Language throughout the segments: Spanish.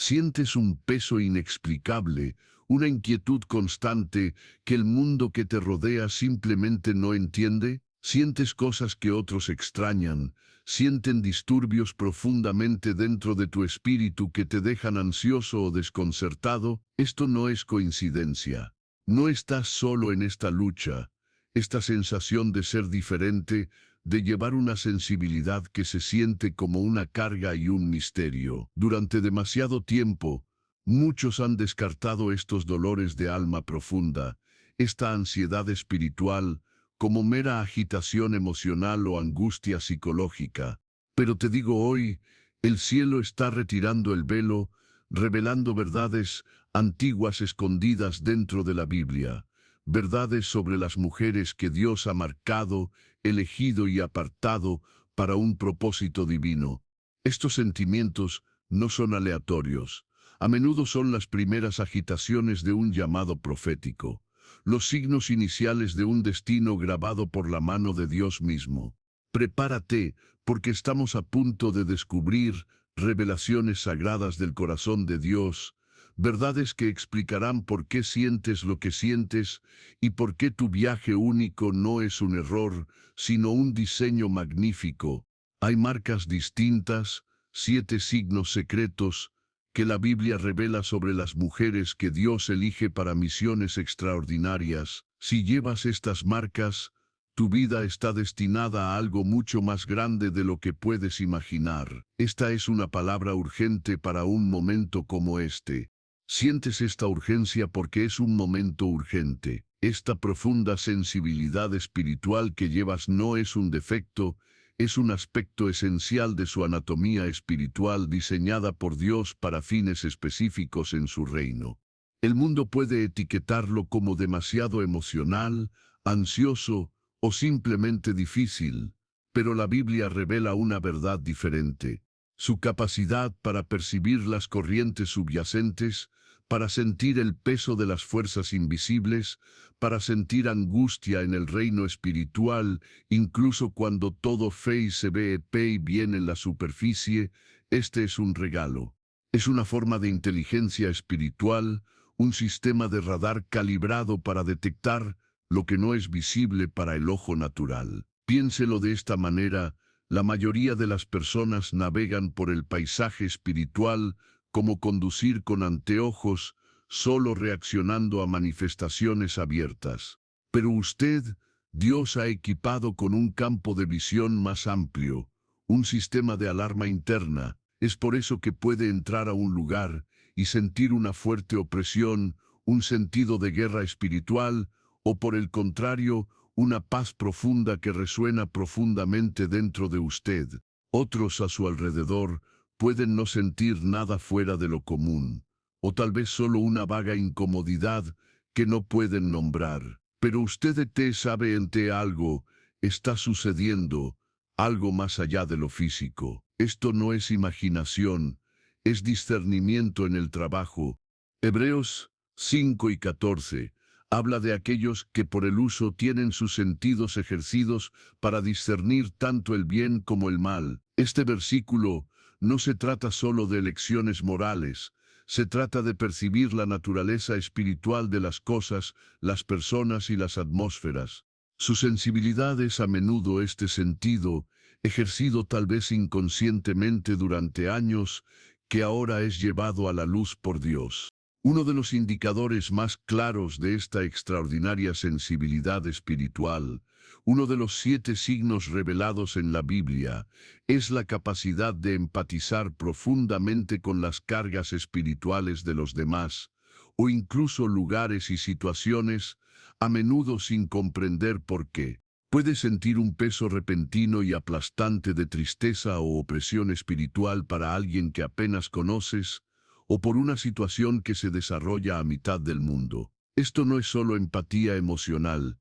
Sientes un peso inexplicable, una inquietud constante que el mundo que te rodea simplemente no entiende. Sientes cosas que otros extrañan, sienten disturbios profundamente dentro de tu espíritu que te dejan ansioso o desconcertado. Esto no es coincidencia. No estás solo en esta lucha. Esta sensación de ser diferente, de llevar una sensibilidad que se siente como una carga y un misterio. Durante demasiado tiempo, muchos han descartado estos dolores de alma profunda, esta ansiedad espiritual, como mera agitación emocional o angustia psicológica. Pero te digo hoy, el cielo está retirando el velo, revelando verdades antiguas escondidas dentro de la Biblia, verdades sobre las mujeres que Dios ha marcado, elegido y apartado para un propósito divino. Estos sentimientos no son aleatorios. A menudo son las primeras agitaciones de un llamado profético, los signos iniciales de un destino grabado por la mano de Dios mismo. Prepárate, porque estamos a punto de descubrir revelaciones sagradas del corazón de Dios, verdades que explicarán por qué sientes lo que sientes y por qué tu viaje único no es un error, sino un diseño magnífico. Hay marcas distintas, 7 signos secretos, que la Biblia revela sobre las mujeres que Dios elige para misiones extraordinarias. Si llevas estas marcas, tu vida está destinada a algo mucho más grande de lo que puedes imaginar. Esta es una palabra urgente para un momento como este. Sientes esta urgencia porque es un momento urgente. Esta profunda sensibilidad espiritual que llevas no es un defecto, es un aspecto esencial de su anatomía espiritual diseñada por Dios para fines específicos en su reino. El mundo puede etiquetarlo como demasiado emocional, ansioso o simplemente difícil, pero la Biblia revela una verdad diferente. Su capacidad para percibir las corrientes subyacentes, para sentir el peso de las fuerzas invisibles, para sentir angustia en el reino espiritual, incluso cuando todo fe se ve bien en la superficie, este es un regalo. Es una forma de inteligencia espiritual, un sistema de radar calibrado para detectar lo que no es visible para el ojo natural. Piénselo de esta manera, la mayoría de las personas navegan por el paisaje espiritual como conducir con anteojos, solo reaccionando a manifestaciones abiertas. Pero usted, Dios ha equipado con un campo de visión más amplio, un sistema de alarma interna. Es por eso que puede entrar a un lugar y sentir una fuerte opresión, un sentido de guerra espiritual, o por el contrario, una paz profunda que resuena profundamente dentro de usted. Otros a su alrededor pueden no sentir nada fuera de lo común, o tal vez solo una vaga incomodidad que no pueden nombrar. Pero usted sabe algo está sucediendo, algo más allá de lo físico. Esto no es imaginación, es discernimiento en el trabajo. Hebreos 5:14 habla de aquellos que por el uso tienen sus sentidos ejercidos para discernir tanto el bien como el mal. Este versículo no se trata solo de lecciones morales, se trata de percibir la naturaleza espiritual de las cosas, las personas y las atmósferas. Su sensibilidad es a menudo este sentido, ejercido tal vez inconscientemente durante años, que ahora es llevado a la luz por Dios. Uno de los indicadores más claros de esta extraordinaria sensibilidad espiritual, uno de los 7 signos revelados en la Biblia, es la capacidad de empatizar profundamente con las cargas espirituales de los demás, o incluso lugares y situaciones, a menudo sin comprender por qué. Puedes sentir un peso repentino y aplastante de tristeza o opresión espiritual para alguien que apenas conoces, o por una situación que se desarrolla a mitad del mundo. Esto no es solo empatía emocional,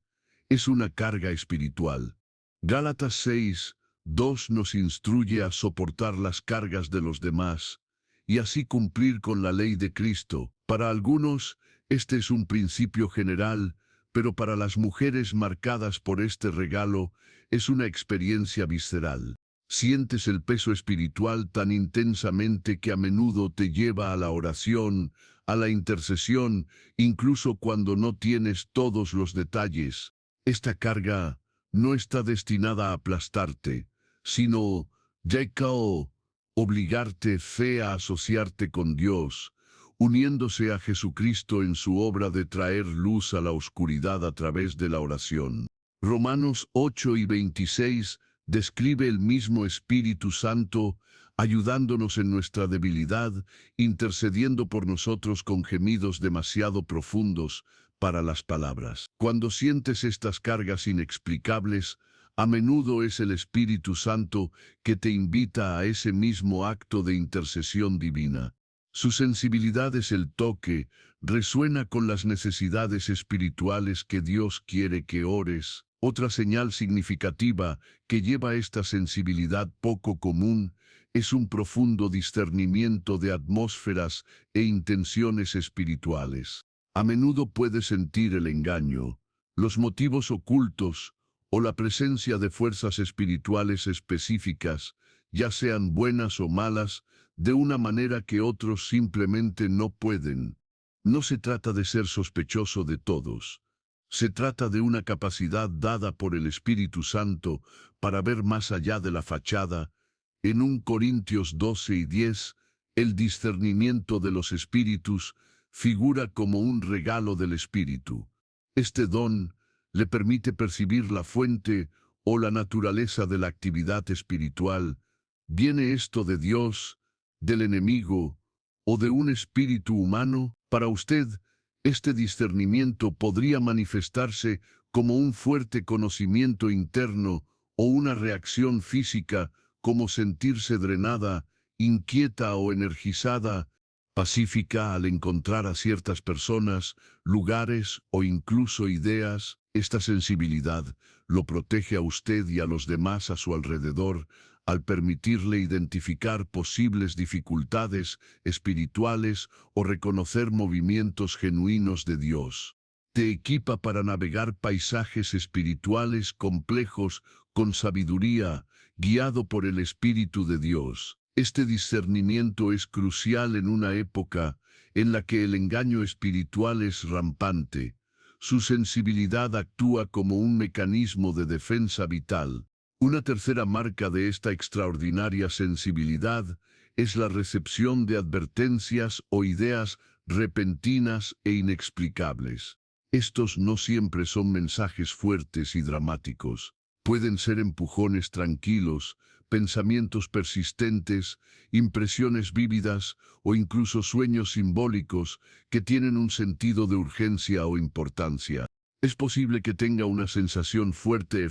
es una carga espiritual. Gálatas 6:2 nos instruye a soportar las cargas de los demás, y así cumplir con la ley de Cristo. Para algunos, este es un principio general, pero para las mujeres marcadas por este regalo, es una experiencia visceral. Sientes el peso espiritual tan intensamente que a menudo te lleva a la oración, a la intercesión, incluso cuando no tienes todos los detalles. Esta carga no está destinada a aplastarte, sino obligarte fe a asociarte con Dios, uniéndose a Jesucristo en su obra de traer luz a la oscuridad a través de la oración. Romanos 8:26 describe el mismo Espíritu Santo, ayudándonos en nuestra debilidad, intercediendo por nosotros con gemidos demasiado profundos para las palabras. Cuando sientes estas cargas inexplicables, a menudo es el Espíritu Santo que te invita a ese mismo acto de intercesión divina. Su sensibilidad es el toque, resuena con las necesidades espirituales que Dios quiere que ores. Otra señal significativa que lleva esta sensibilidad poco común es un profundo discernimiento de atmósferas e intenciones espirituales. A menudo puedes sentir el engaño, los motivos ocultos o la presencia de fuerzas espirituales específicas, ya sean buenas o malas, de una manera que otros simplemente no pueden. No se trata de ser sospechoso de todos. Se trata de una capacidad dada por el Espíritu Santo para ver más allá de la fachada. En 1 Corintios 12:10, el discernimiento de los espíritus figura como un regalo del Espíritu. Este don le permite percibir la fuente o la naturaleza de la actividad espiritual. ¿Viene esto de Dios, del enemigo o de un espíritu humano? Para usted, este discernimiento podría manifestarse como un fuerte conocimiento interno o una reacción física, como sentirse drenada, inquieta o energizada, pacífica al encontrar a ciertas personas, lugares o incluso ideas. Esta sensibilidad lo protege a usted y a los demás a su alrededor, al permitirle identificar posibles dificultades espirituales o reconocer movimientos genuinos de Dios. Te equipa para navegar paisajes espirituales complejos con sabiduría, guiado por el Espíritu de Dios. Este discernimiento es crucial en una época en la que el engaño espiritual es rampante. Su sensibilidad actúa como un mecanismo de defensa vital. Una tercera marca de esta extraordinaria sensibilidad es la recepción de advertencias o ideas repentinas e inexplicables. Estos no siempre son mensajes fuertes y dramáticos. Pueden ser empujones tranquilos, pensamientos persistentes, impresiones vívidas o incluso sueños simbólicos que tienen un sentido de urgencia o importancia. Es posible que tenga una sensación fuerte,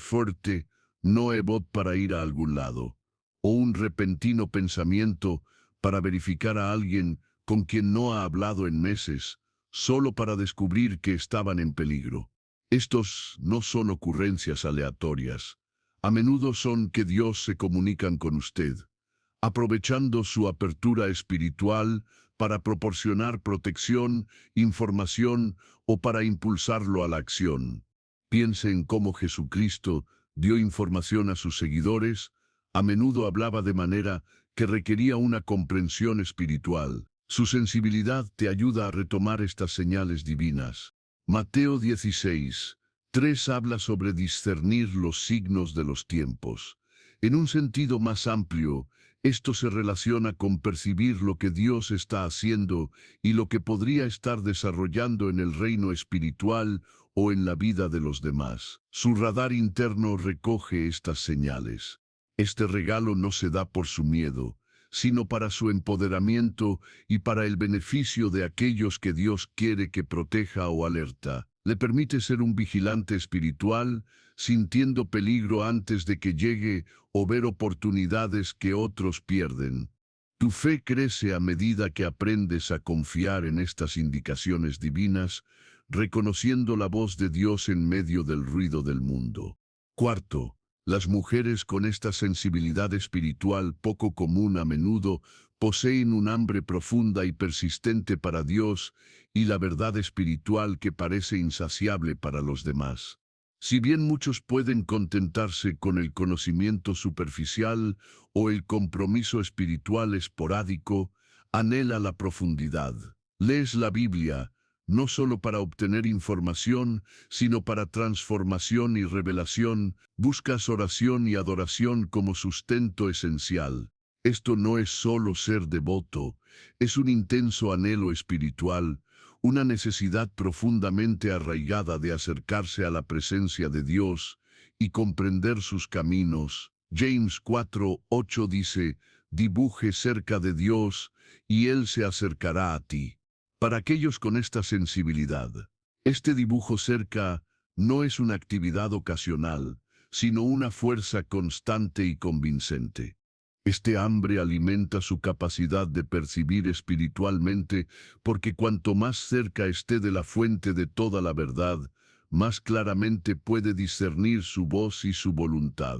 no voz para ir a algún lado, o un repentino pensamiento para verificar a alguien con quien no ha hablado en meses, solo para descubrir que estaban en peligro. Estos no son ocurrencias aleatorias. A menudo son que Dios se comunican con usted, aprovechando su apertura espiritual para proporcionar protección, información o para impulsarlo a la acción. Piense en cómo Jesucristo dio información a sus seguidores, a menudo hablaba de manera que requería una comprensión espiritual. Su sensibilidad te ayuda a retomar estas señales divinas. Mateo 16:3 habla sobre discernir los signos de los tiempos. En un sentido más amplio, esto se relaciona con percibir lo que Dios está haciendo y lo que podría estar desarrollando en el reino espiritual o en la vida de los demás. Su radar interno recoge estas señales. Este regalo no se da por su miedo, sino para su empoderamiento y para el beneficio de aquellos que Dios quiere que proteja o alerta. Le permite ser un vigilante espiritual, sintiendo peligro antes de que llegue o ver oportunidades que otros pierden. Tu fe crece a medida que aprendes a confiar en estas indicaciones divinas, reconociendo la voz de Dios en medio del ruido del mundo. Cuarto, las mujeres con esta sensibilidad espiritual poco común a menudo poseen un hambre profunda y persistente para Dios y la verdad espiritual que parece insaciable para los demás. Si bien muchos pueden contentarse con el conocimiento superficial o el compromiso espiritual esporádico, anhela la profundidad. Lees la Biblia, no solo para obtener información, sino para transformación y revelación, buscas oración y adoración como sustento esencial. Esto no es solo ser devoto, es un intenso anhelo espiritual, una necesidad profundamente arraigada de acercarse a la presencia de Dios y comprender sus caminos. James 4:8 dice, dibuje cerca de Dios y Él se acercará a ti. Para aquellos con esta sensibilidad, este dibujo cerca no es una actividad ocasional, sino una fuerza constante y convincente. Este hambre alimenta su capacidad de percibir espiritualmente, porque cuanto más cerca esté de la fuente de toda la verdad, más claramente puede discernir su voz y su voluntad.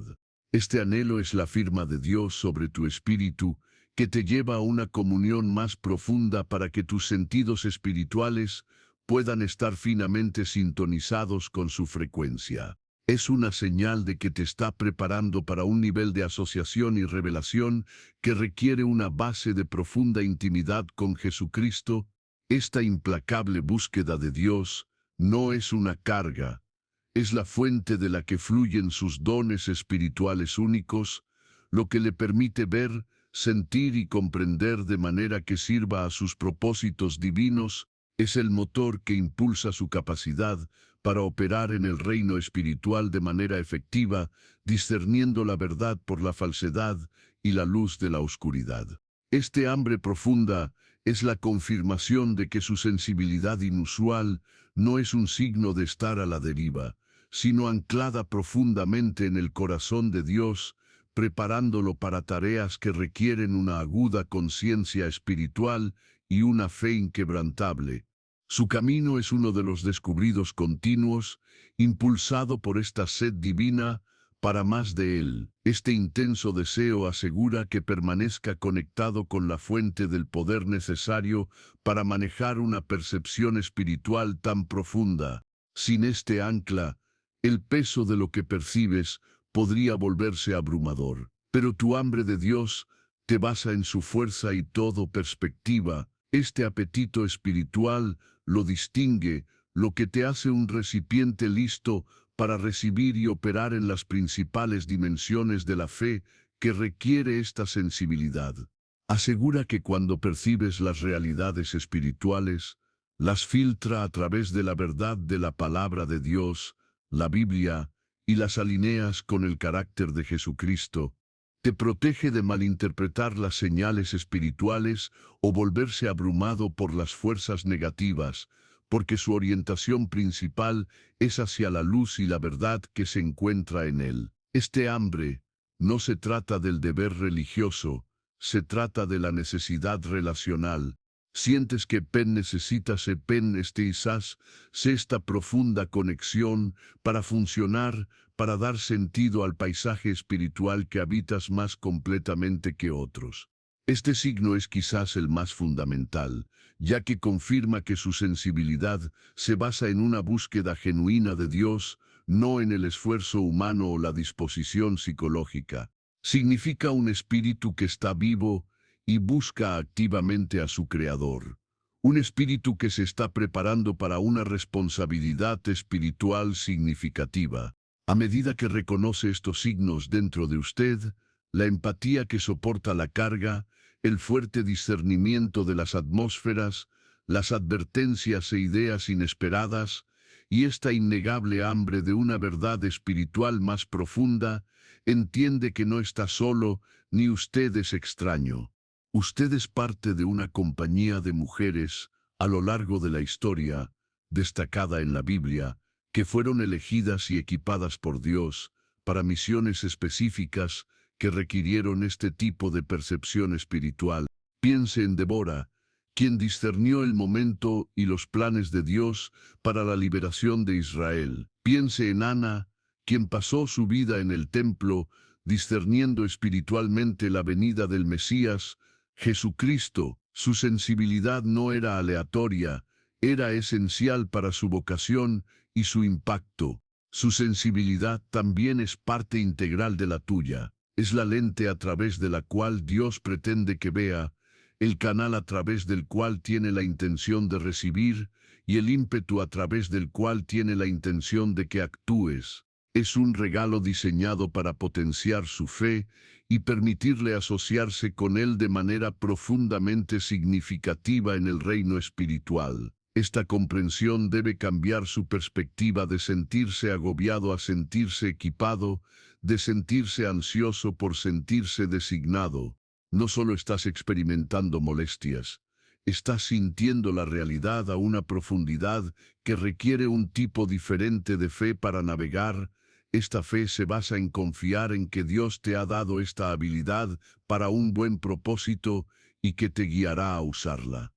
Este anhelo es la firma de Dios sobre tu espíritu, que te lleva a una comunión más profunda para que tus sentidos espirituales puedan estar finamente sintonizados con su frecuencia. Es una señal de que te está preparando para un nivel de asociación y revelación que requiere una base de profunda intimidad con Jesucristo. Esta implacable búsqueda de Dios no es una carga, es la fuente de la que fluyen sus dones espirituales únicos, lo que le permite ver, sentir y comprender de manera que sirva a sus propósitos divinos, es el motor que impulsa su capacidad para operar en el reino espiritual de manera efectiva, discerniendo la verdad por la falsedad y la luz de la oscuridad. Este hambre profunda es la confirmación de que su sensibilidad inusual no es un signo de estar a la deriva, sino anclada profundamente en el corazón de Dios, preparándolo para tareas que requieren una aguda conciencia espiritual y una fe inquebrantable. Su camino es uno de los descubridos continuos, impulsado por esta sed divina para más de él. Este intenso deseo asegura que permanezca conectado con la fuente del poder necesario para manejar una percepción espiritual tan profunda. Sin este ancla, el peso de lo que percibes podría volverse abrumador. Pero tu hambre de Dios te basa en su fuerza y todo perspectiva. Este apetito espiritual lo distingue, lo que te hace un recipiente listo para recibir y operar en las principales dimensiones de la fe que requiere esta sensibilidad. Asegura que cuando percibes las realidades espirituales, las filtra a través de la verdad de la palabra de Dios, la Biblia, y las alineas con el carácter de Jesucristo. Te protege de malinterpretar las señales espirituales o volverse abrumado por las fuerzas negativas, porque su orientación principal es hacia la luz y la verdad que se encuentra en él. Este hambre no se trata del deber religioso, se trata de la necesidad relacional. Sientes que pen necesita se pen quizás esta profunda conexión para funcionar, para dar sentido al paisaje espiritual que habitas más completamente que otros. Este signo es quizás el más fundamental, ya que confirma que su sensibilidad se basa en una búsqueda genuina de Dios, no en el esfuerzo humano o la disposición psicológica. Significa un espíritu que está vivo y busca activamente a su Creador. Un espíritu que se está preparando para una responsabilidad espiritual significativa. A medida que reconoce estos signos dentro de usted, la empatía que soporta la carga, el fuerte discernimiento de las atmósferas, las advertencias e ideas inesperadas, y esta innegable hambre de una verdad espiritual más profunda, entiende que no está solo, ni usted es extraño. Usted es parte de una compañía de mujeres, a lo largo de la historia, destacada en la Biblia, que fueron elegidas y equipadas por Dios para misiones específicas que requirieron este tipo de percepción espiritual. Piense en Débora, quien discernió el momento y los planes de Dios para la liberación de Israel. Piense en Ana, quien pasó su vida en el templo, discerniendo espiritualmente la venida del Mesías, Jesucristo. Su sensibilidad no era aleatoria, era esencial para su vocación y su impacto. Su sensibilidad también es parte integral de la tuya. Es la lente a través de la cual Dios pretende que vea, el canal a través del cual tiene la intención de recibir y el ímpetu a través del cual tiene la intención de que actúes. Es un regalo diseñado para potenciar su fe y permitirle asociarse con él de manera profundamente significativa en el reino espiritual. Esta comprensión debe cambiar su perspectiva de sentirse agobiado a sentirse equipado, de sentirse ansioso por sentirse designado. No solo estás experimentando molestias, estás sintiendo la realidad a una profundidad que requiere un tipo diferente de fe para navegar. Esta fe se basa en confiar en que Dios te ha dado esta habilidad para un buen propósito y que te guiará a usarla.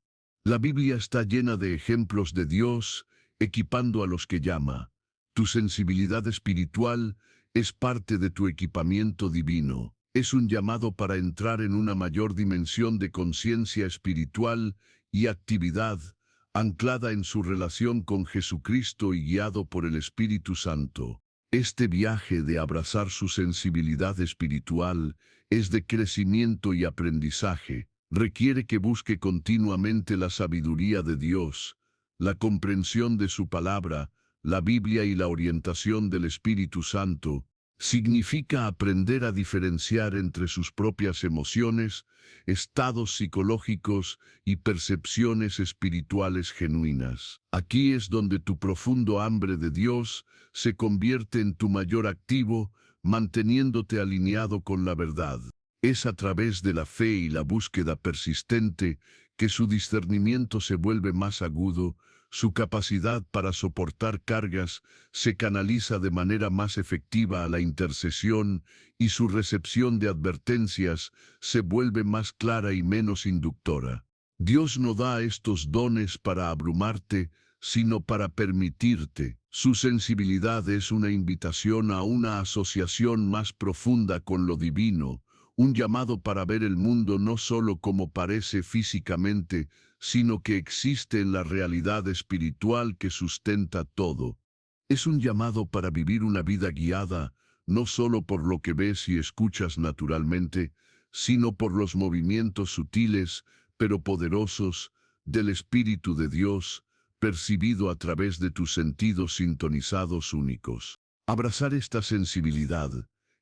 La Biblia está llena de ejemplos de Dios equipando a los que llama. Tu sensibilidad espiritual es parte de tu equipamiento divino. Es un llamado para entrar en una mayor dimensión de conciencia espiritual y actividad, anclada en su relación con Jesucristo y guiado por el Espíritu Santo. Este viaje de abrazar su sensibilidad espiritual es de crecimiento y aprendizaje. Requiere que busque continuamente la sabiduría de Dios, la comprensión de su palabra, la Biblia y la orientación del Espíritu Santo. Significa aprender a diferenciar entre sus propias emociones, estados psicológicos y percepciones espirituales genuinas. Aquí es donde tu profundo hambre de Dios se convierte en tu mayor activo, manteniéndote alineado con la verdad. Es a través de la fe y la búsqueda persistente que su discernimiento se vuelve más agudo, su capacidad para soportar cargas se canaliza de manera más efectiva a la intercesión y su recepción de advertencias se vuelve más clara y menos inductora. Dios no da estos dones para abrumarte, sino para permitirte. Su sensibilidad es una invitación a una asociación más profunda con lo divino, un llamado para ver el mundo no solo como parece físicamente, sino que existe en la realidad espiritual que sustenta todo. Es un llamado para vivir una vida guiada, no solo por lo que ves y escuchas naturalmente, sino por los movimientos sutiles, pero poderosos, del Espíritu de Dios, percibido a través de tus sentidos sintonizados únicos. Abrazar esta sensibilidad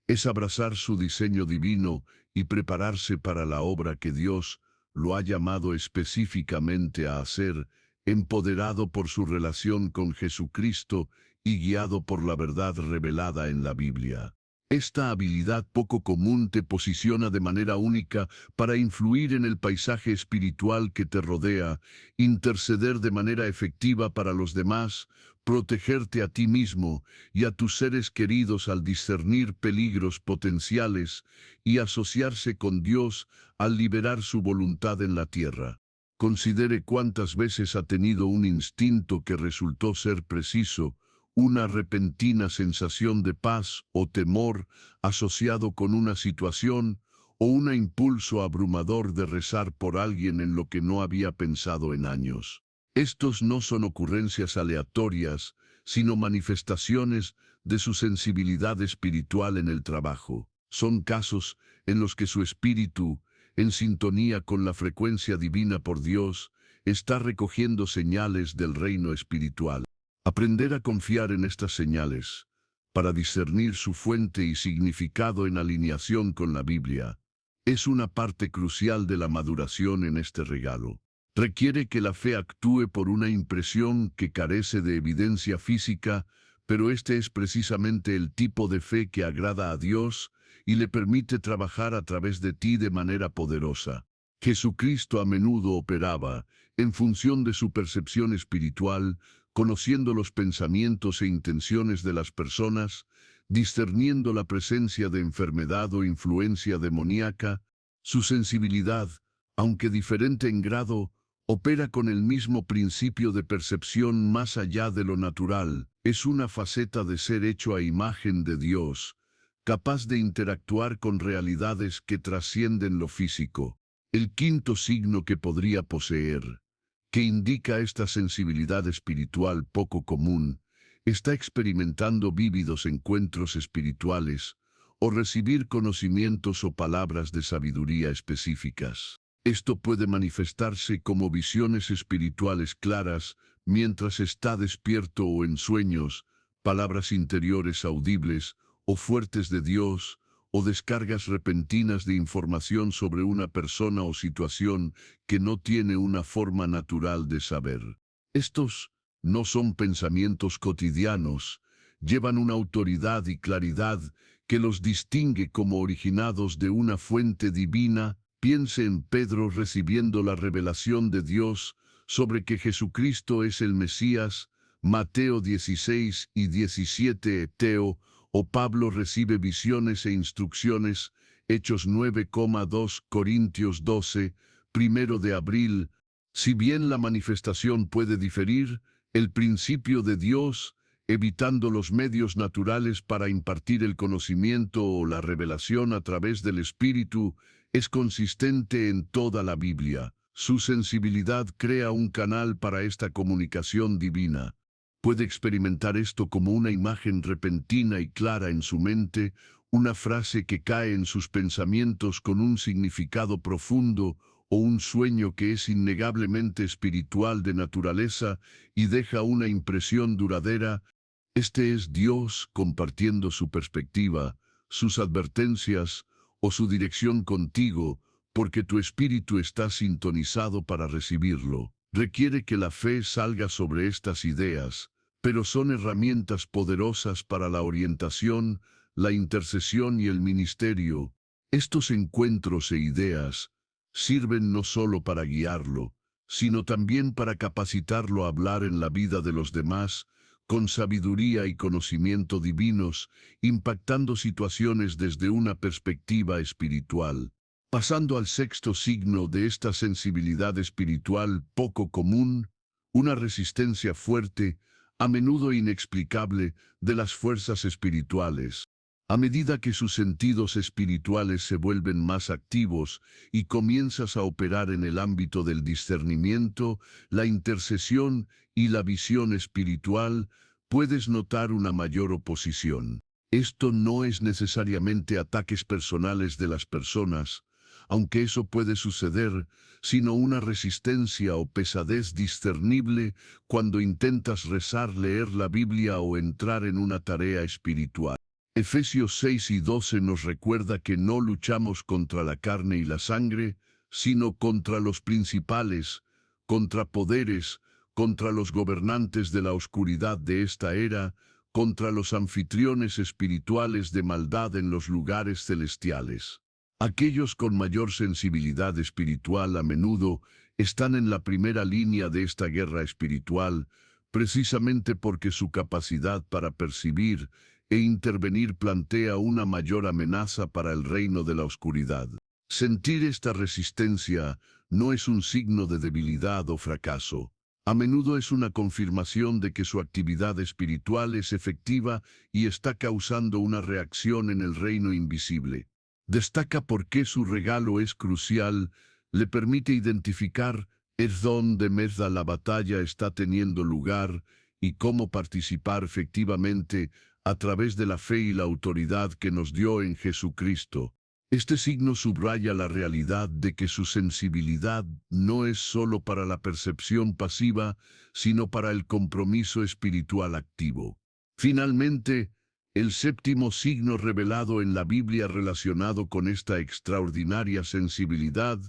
es abrazar su diseño divino y prepararse para la obra que Dios lo ha llamado específicamente a hacer, empoderado por su relación con Jesucristo y guiado por la verdad revelada en la Biblia. Esta habilidad poco común te posiciona de manera única para influir en el paisaje espiritual que te rodea, interceder de manera efectiva para los demás, protegerte a ti mismo y a tus seres queridos al discernir peligros potenciales y asociarse con Dios al liberar su voluntad en la tierra. Considere cuántas veces ha tenido un instinto que resultó ser preciso, una repentina sensación de paz o temor asociado con una situación o un impulso abrumador de rezar por alguien en lo que no había pensado en años. Estos no son ocurrencias aleatorias, sino manifestaciones de su sensibilidad espiritual en el trabajo. Son casos en los que su espíritu, en sintonía con la frecuencia divina por Dios, está recogiendo señales del reino espiritual. Aprender a confiar en estas señales, para discernir su fuente y significado en alineación con la Biblia, es una parte crucial de la maduración en este regalo. Requiere que la fe actúe por una impresión que carece de evidencia física, pero este es precisamente el tipo de fe que agrada a Dios y le permite trabajar a través de ti de manera poderosa. Jesucristo a menudo operaba, en función de su percepción espiritual, conociendo los pensamientos e intenciones de las personas, discerniendo la presencia de enfermedad o influencia demoníaca. Su sensibilidad, aunque diferente en grado, opera con el mismo principio de percepción más allá de lo natural. Es una faceta de ser hecho a imagen de Dios, capaz de interactuar con realidades que trascienden lo físico. El quinto signo que podría poseer, que indica esta sensibilidad espiritual poco común, está experimentando vívidos encuentros espirituales o recibir conocimientos o palabras de sabiduría específicas. Esto puede manifestarse como visiones espirituales claras mientras está despierto o en sueños, palabras interiores audibles o fuertes de Dios, o descargas repentinas de información sobre una persona o situación que no tiene una forma natural de saber. Estos no son pensamientos cotidianos, llevan una autoridad y claridad que los distingue como originados de una fuente divina. Piense en Pedro recibiendo la revelación de Dios sobre que Jesucristo es el Mesías, Mateo 16 y 17, Teo, o Pablo recibe visiones e instrucciones, Hechos 9,2, Corintios 12, 1 de abril. Si bien la manifestación puede diferir, el principio de Dios, evitando los medios naturales para impartir el conocimiento o la revelación a través del Espíritu, es consistente en toda la Biblia. Su sensibilidad crea un canal para esta comunicación divina. Puede experimentar esto como una imagen repentina y clara en su mente, una frase que cae en sus pensamientos con un significado profundo, o un sueño que es innegablemente espiritual de naturaleza y deja una impresión duradera. Este es Dios compartiendo su perspectiva, sus advertencias o su dirección contigo, porque tu espíritu está sintonizado para recibirlo. Requiere que la fe salga sobre estas ideas, pero son herramientas poderosas para la orientación, la intercesión y el ministerio. Estos encuentros e ideas sirven no solo para guiarlo, sino también para capacitarlo a hablar en la vida de los demás, con sabiduría y conocimiento divinos, impactando situaciones desde una perspectiva espiritual. Pasando al sexto signo de esta sensibilidad espiritual poco común, una resistencia fuerte, a menudo inexplicable, de las fuerzas espirituales. A medida que sus sentidos espirituales se vuelven más activos y comienzas a operar en el ámbito del discernimiento, la intercesión y la visión espiritual, puedes notar una mayor oposición. Esto no es necesariamente ataques personales de las personas, aunque eso puede suceder, sino una resistencia o pesadez discernible cuando intentas rezar, leer la Biblia o entrar en una tarea espiritual. Efesios 6 y 12 nos recuerda que no luchamos contra la carne y la sangre, sino contra los principales, contra poderes, contra los gobernantes de la oscuridad de esta era, contra los anfitriones espirituales de maldad en los lugares celestiales. Aquellos con mayor sensibilidad espiritual a menudo están en la primera línea de esta guerra espiritual, precisamente porque su capacidad para percibir e intervenir plantea una mayor amenaza para el reino de la oscuridad. Sentir esta resistencia no es un signo de debilidad o fracaso. A menudo es una confirmación de que su actividad espiritual es efectiva y está causando una reacción en el reino invisible. Destaca por qué su regalo es crucial, le permite identificar es dónde la batalla está teniendo lugar y cómo participar efectivamente a través de la fe y la autoridad que nos dio en Jesucristo. Este signo subraya la realidad de que su sensibilidad no es solo para la percepción pasiva, sino para el compromiso espiritual activo. Finalmente, el séptimo signo revelado en la Biblia relacionado con esta extraordinaria sensibilidad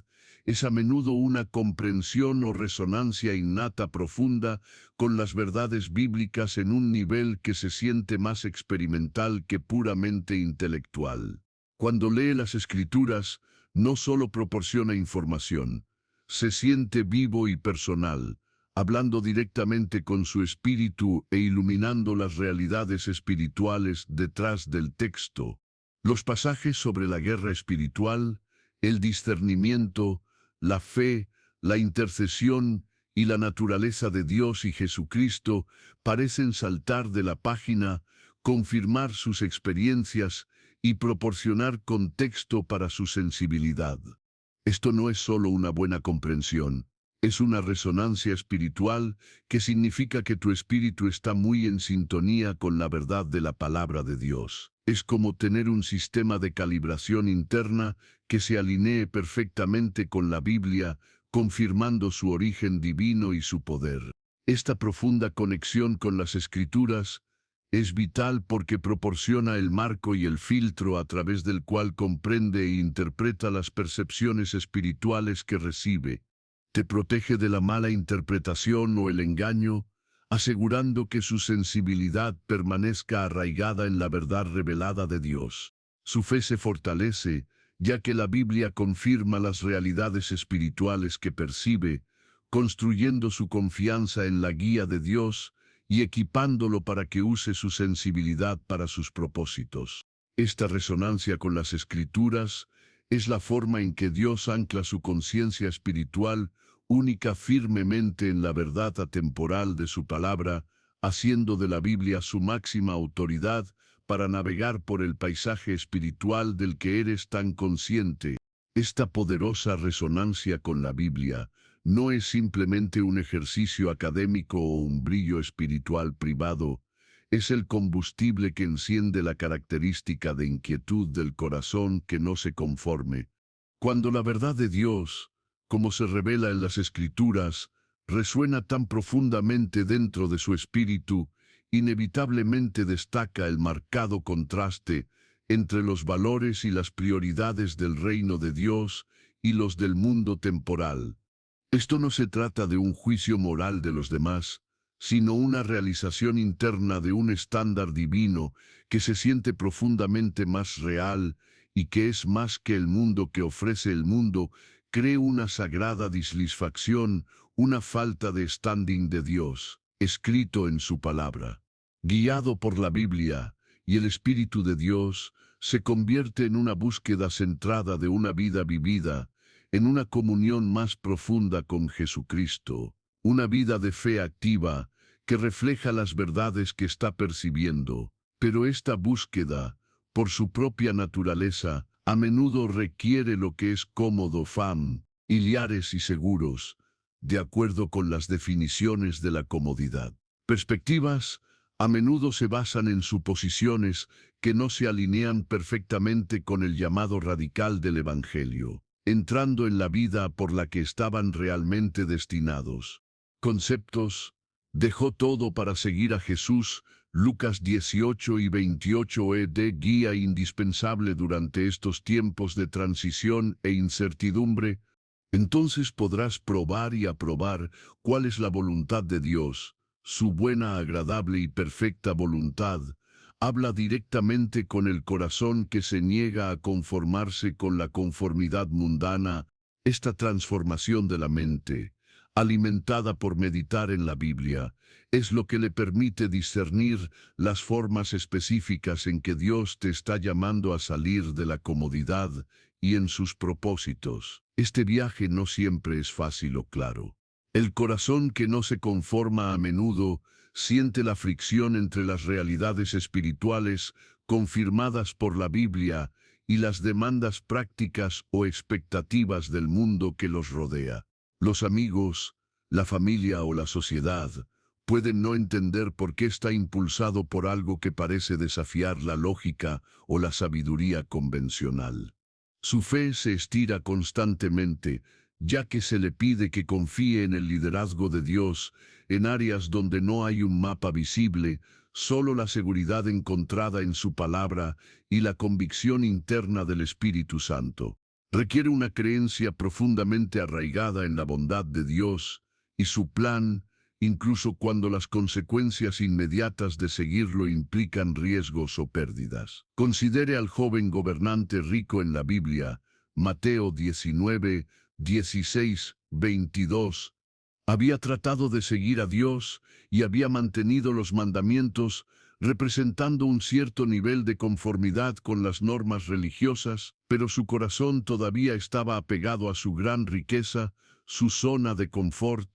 es a menudo una comprensión o resonancia innata profunda con las verdades bíblicas en un nivel que se siente más experimental que puramente intelectual. Cuando lee las Escrituras, no solo proporciona información, se siente vivo y personal, hablando directamente con su espíritu e iluminando las realidades espirituales detrás del texto. Los pasajes sobre la guerra espiritual, el discernimiento, la fe, la intercesión y la naturaleza de Dios y Jesucristo parecen saltar de la página, confirmar sus experiencias y proporcionar contexto para su sensibilidad. Esto no es solo una buena comprensión, Es una resonancia espiritual que significa que tu espíritu está muy en sintonía con la verdad de la palabra de Dios. Es como tener un sistema de calibración interna que se alinee perfectamente con la Biblia, confirmando su origen divino y su poder. Esta profunda conexión con las Escrituras es vital porque proporciona el marco y el filtro a través del cual comprende e interpreta las percepciones espirituales que recibe. Te protege de la mala interpretación o el engaño, asegurando que su sensibilidad permanezca arraigada en la verdad revelada de Dios. Su fe se fortalece, ya que la Biblia confirma las realidades espirituales que percibe, construyendo su confianza en la guía de Dios y equipándolo para que use su sensibilidad para sus propósitos. Esta resonancia con las Escrituras es la forma en que Dios ancla su conciencia espiritual única firmemente en la verdad atemporal de su palabra, haciendo de la Biblia su máxima autoridad para navegar por el paisaje espiritual del que eres tan consciente. Esta poderosa resonancia con la Biblia no es simplemente un ejercicio académico o un brillo espiritual privado, es el combustible que enciende la característica de inquietud del corazón que no se conforme. Cuando la verdad de Dios, como se revela en las Escrituras, resuena tan profundamente dentro de su espíritu, inevitablemente destaca el marcado contraste entre los valores y las prioridades del reino de Dios y los del mundo temporal. Esto no se trata de un juicio moral de los demás, sino una realización interna de un estándar divino que se siente profundamente más real y que es más que el mundo que ofrece el mundo. Cree una sagrada dissatisfacción, una falta de standing de Dios, escrito en su palabra. Guiado por la Biblia y el Espíritu de Dios, se convierte en una búsqueda centrada de una vida vivida, en una comunión más profunda con Jesucristo, una vida de fe activa que refleja las verdades que está percibiendo. Pero esta búsqueda, por su propia naturaleza, a menudo requiere lo que es cómodo, familiares y seguros, de acuerdo con las definiciones de la comodidad. Perspectivas a menudo se basan en suposiciones que no se alinean perfectamente con el llamado radical del Evangelio, entrando en la vida por la que estaban realmente destinados. Conceptos: dejó todo para seguir a Jesús. Lucas 18 y 28 de guía indispensable durante estos tiempos de transición e incertidumbre. Entonces podrás probar y aprobar cuál es la voluntad de Dios, su buena, agradable y perfecta voluntad. Habla directamente con el corazón que se niega a conformarse con la conformidad mundana. Esta transformación de la mente, alimentada por meditar en la Biblia, es lo que le permite discernir las formas específicas en que Dios te está llamando a salir de la comodidad y en sus propósitos. Este viaje no siempre es fácil o claro. El corazón que no se conforma a menudo siente la fricción entre las realidades espirituales confirmadas por la Biblia y las demandas prácticas o expectativas del mundo que los rodea. Los amigos, la familia o la sociedad pueden no entender por qué está impulsado por algo que parece desafiar la lógica o la sabiduría convencional. Su fe se estira constantemente, ya que se le pide que confíe en el liderazgo de Dios en áreas donde no hay un mapa visible, solo la seguridad encontrada en su palabra y la convicción interna del Espíritu Santo. Requiere una creencia profundamente arraigada en la bondad de Dios y su plan, incluso cuando las consecuencias inmediatas de seguirlo implican riesgos o pérdidas. Considere al joven gobernante rico en la Biblia, Mateo 19, 16, 22. Había tratado de seguir a Dios y había mantenido los mandamientos, representando un cierto nivel de conformidad con las normas religiosas, pero su corazón todavía estaba apegado a su gran riqueza, su zona de confort.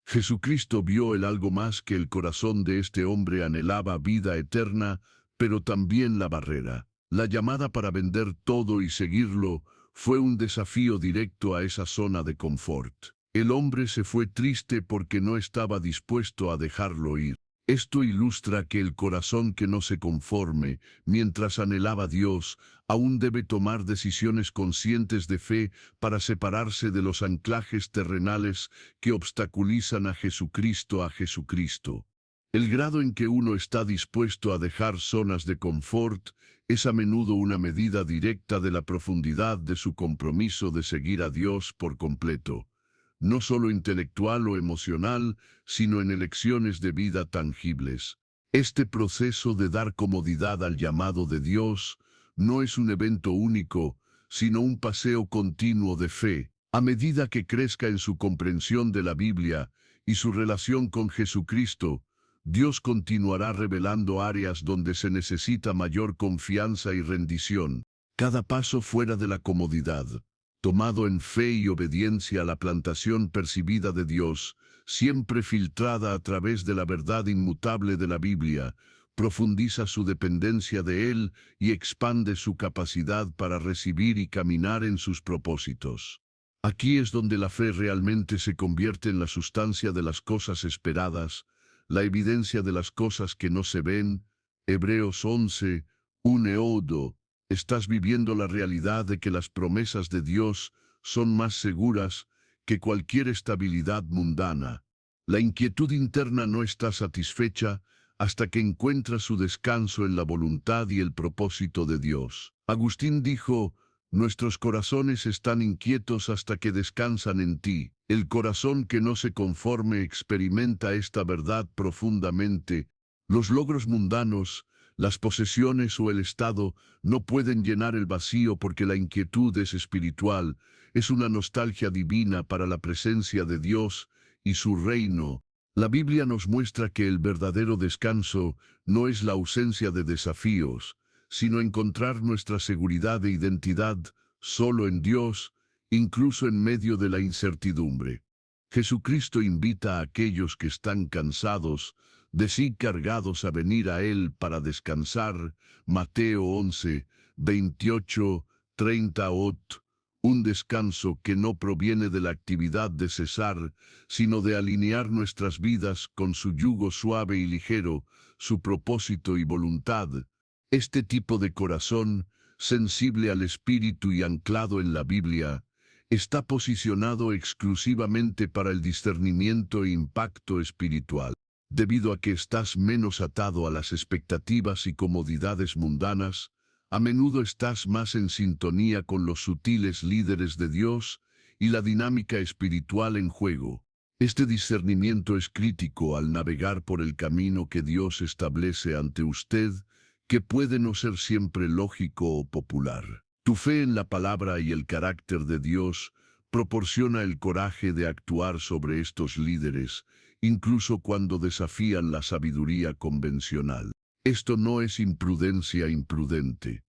Jesucristo vio el algo más que el corazón de este hombre anhelaba vida eterna, pero también la barrera. La llamada para vender todo y seguirlo fue un desafío directo a esa zona de confort. El hombre se fue triste porque no estaba dispuesto a dejarlo ir. Esto ilustra que el corazón que no se conforme, mientras anhelaba a Dios, aún debe tomar decisiones conscientes de fe para separarse de los anclajes terrenales que obstaculizan a Jesucristo. El grado en que uno está dispuesto a dejar zonas de confort es a menudo una medida directa de la profundidad de su compromiso de seguir a Dios por completo, no solo intelectual o emocional, sino en elecciones de vida tangibles. Este proceso de dar comodidad al llamado de Dios no es un evento único, sino un paseo continuo de fe. A medida que crezca en su comprensión de la Biblia y su relación con Jesucristo, Dios continuará revelando áreas donde se necesita mayor confianza y rendición. Cada paso fuera de la comodidad, tomado en fe y obediencia a la plantación percibida de Dios, siempre filtrada a través de la verdad inmutable de la Biblia, profundiza su dependencia de Él y expande su capacidad para recibir y caminar en sus propósitos. Aquí es donde la fe realmente se convierte en la sustancia de las cosas esperadas, la evidencia de las cosas que no se ven. Hebreos 11, 1. Estás viviendo la realidad de que las promesas de Dios son más seguras que cualquier estabilidad mundana. La inquietud interna no está satisfecha hasta que encuentra su descanso en la voluntad y el propósito de Dios. Agustín dijo: nuestros corazones están inquietos hasta que descansan en ti. El corazón que no se conforme experimenta esta verdad profundamente. Los logros mundanos, las posesiones o el estado no pueden llenar el vacío porque la inquietud es espiritual, es una nostalgia divina para la presencia de Dios y su reino. La Biblia nos muestra que el verdadero descanso no es la ausencia de desafíos, sino encontrar nuestra seguridad e identidad solo en Dios, incluso en medio de la incertidumbre. Jesucristo invita a aquellos que están cansados, de sí cargados, a venir a Él para descansar. Mateo 11, 28, 30. Un descanso que no proviene de la actividad de cesar, sino de alinear nuestras vidas con su yugo suave y ligero, su propósito y voluntad. Este tipo de corazón, sensible al Espíritu y anclado en la Biblia, está posicionado exclusivamente para el discernimiento e impacto espiritual. Debido a que estás menos atado a las expectativas y comodidades mundanas, a menudo estás más en sintonía con los sutiles líderes de Dios y la dinámica espiritual en juego. Este discernimiento es crítico al navegar por el camino que Dios establece ante usted, que puede no ser siempre lógico o popular. Tu fe en la palabra y el carácter de Dios proporciona el coraje de actuar sobre estos líderes, incluso cuando desafían la sabiduría convencional. Esto no es imprudencia imprudente,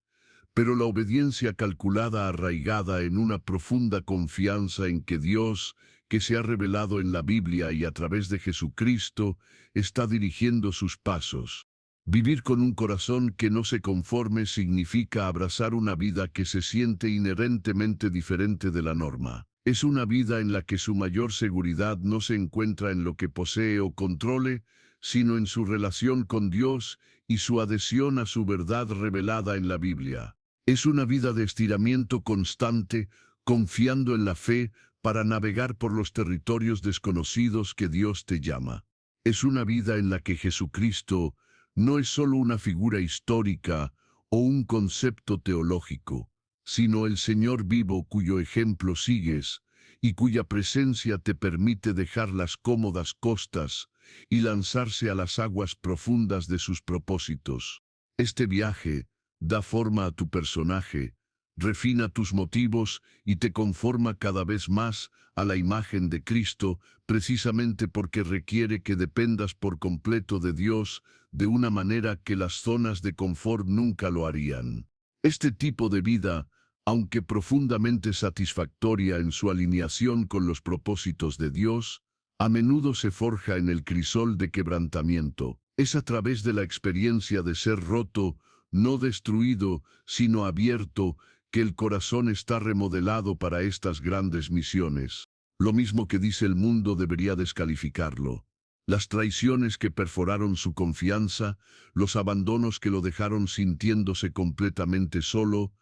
pero la obediencia calculada arraigada en una profunda confianza en que Dios, que se ha revelado en la Biblia y a través de Jesucristo, está dirigiendo sus pasos. Vivir con un corazón que no se conforme significa abrazar una vida que se siente inherentemente diferente de la norma. Es una vida en la que su mayor seguridad no se encuentra en lo que posee o controle, sino en su relación con Dios y su adhesión a su verdad revelada en la Biblia. Es una vida de estiramiento constante, confiando en la fe para navegar por los territorios desconocidos que Dios te llama. Es una vida en la que Jesucristo no es solo una figura histórica o un concepto teológico, sino el Señor vivo cuyo ejemplo sigues y cuya presencia te permite dejar las cómodas costas y lanzarse a las aguas profundas de sus propósitos. Este viaje da forma a tu personaje, refina tus motivos y te conforma cada vez más a la imagen de Cristo, precisamente porque requiere que dependas por completo de Dios de una manera que las zonas de confort nunca lo harían. Este tipo de vida, aunque profundamente satisfactoria en su alineación con los propósitos de Dios, a menudo se forja en el crisol de quebrantamiento. Es a través de la experiencia de ser roto, no destruido, sino abierto, que el corazón está remodelado para estas grandes misiones. Lo mismo que dice el mundo debería descalificarlo. Las traiciones que perforaron su confianza, los abandonos que lo dejaron sintiéndose completamente solo,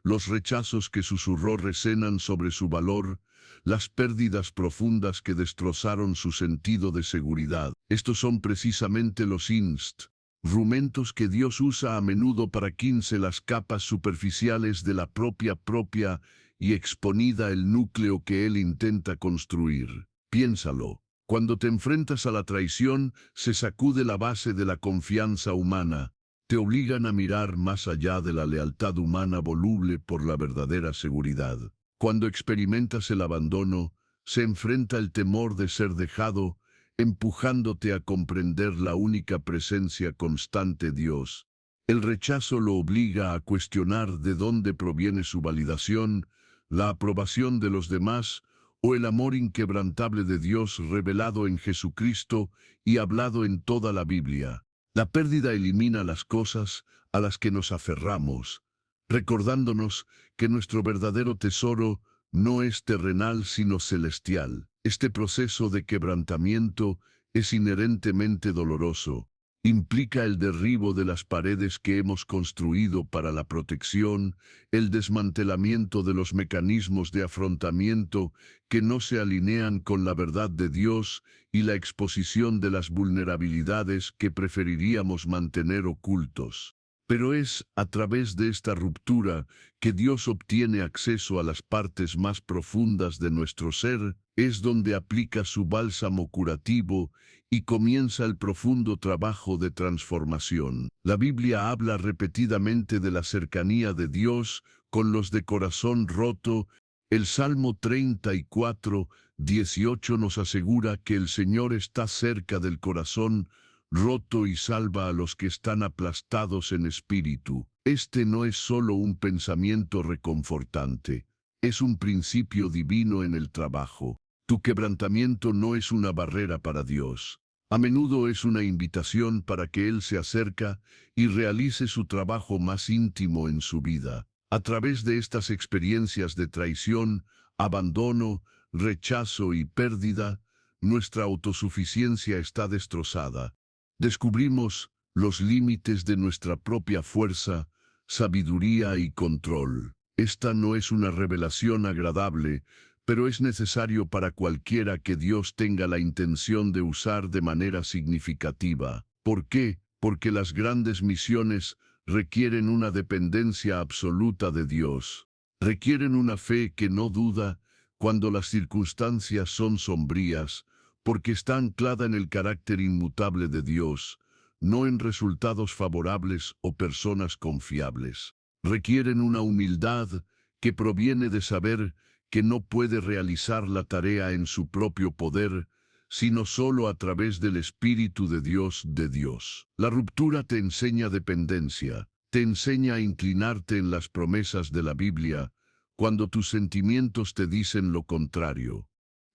los rechazos que susurró resenan sobre su valor, las pérdidas profundas que destrozaron su sentido de seguridad. Estos son precisamente los instrumentos que Dios usa a menudo para quince las capas superficiales de la propia y exponida el núcleo que Él intenta construir. Piénsalo. Cuando te enfrentas a la traición, se sacude la base de la confianza humana. Te obligan a mirar más allá de la lealtad humana voluble por la verdadera seguridad. Cuando experimentas el abandono, se enfrenta el temor de ser dejado, empujándote a comprender la única presencia constante Dios. El rechazo lo obliga a cuestionar de dónde proviene su validación, la aprobación de los demás, o el amor inquebrantable de Dios revelado en Jesucristo y hablado en toda la Biblia. La pérdida elimina las cosas a las que nos aferramos, recordándonos que nuestro verdadero tesoro no es terrenal sino celestial. Este proceso de quebrantamiento es inherentemente doloroso. Implica el derribo de las paredes que hemos construido para la protección, el desmantelamiento de los mecanismos de afrontamiento que no se alinean con la verdad de Dios y la exposición de las vulnerabilidades que preferiríamos mantener ocultos. Pero es a través de esta ruptura que Dios obtiene acceso a las partes más profundas de nuestro ser, es donde aplica su bálsamo curativo y comienza el profundo trabajo de transformación. La Biblia habla repetidamente de la cercanía de Dios con los de corazón roto. El Salmo 34, 18 nos asegura que el Señor está cerca del corazón roto y salva a los que están aplastados en espíritu. Este no es solo un pensamiento reconfortante, es un principio divino en el trabajo. Tu quebrantamiento no es una barrera para Dios. A menudo es una invitación para que Él se acerque y realice su trabajo más íntimo en su vida. A través de estas experiencias de traición, abandono, rechazo y pérdida, nuestra autosuficiencia está destrozada. Descubrimos los límites de nuestra propia fuerza, sabiduría y control. Esta no es una revelación agradable, pero es necesario para cualquiera que Dios tenga la intención de usar de manera significativa. ¿Por qué? Porque las grandes misiones requieren una dependencia absoluta de Dios. Requieren una fe que no duda cuando las circunstancias son sombrías, porque está anclada en el carácter inmutable de Dios, no en resultados favorables o personas confiables. Requieren una humildad que proviene de saber que no puede realizar la tarea en su propio poder, sino solo a través del Espíritu de Dios. La ruptura te enseña dependencia, te enseña a inclinarte en las promesas de la Biblia, cuando tus sentimientos te dicen lo contrario.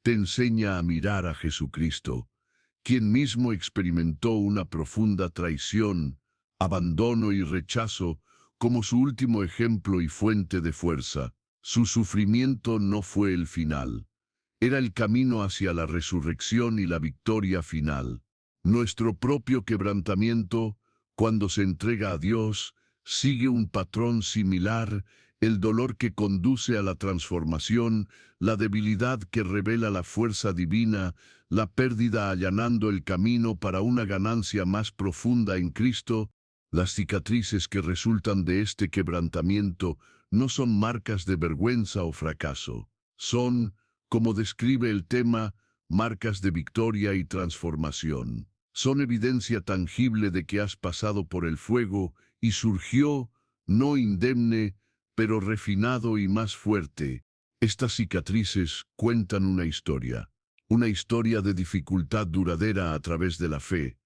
Te enseña a mirar a Jesucristo, quien mismo experimentó una profunda traición, abandono y rechazo como su último ejemplo y fuente de fuerza. Su sufrimiento no fue el final. Era el camino hacia la resurrección y la victoria final. Nuestro propio quebrantamiento, cuando se entrega a Dios, sigue un patrón similar, el dolor que conduce a la transformación, la debilidad que revela la fuerza divina, la pérdida allanando el camino para una ganancia más profunda en Cristo. Las cicatrices que resultan de este quebrantamiento no son marcas de vergüenza o fracaso. Son, como describe el tema, marcas de victoria y transformación. Son evidencia tangible de que has pasado por el fuego y surgió, no indemne, pero refinado y más fuerte. Estas cicatrices cuentan una historia de dificultad duradera a través de la fe,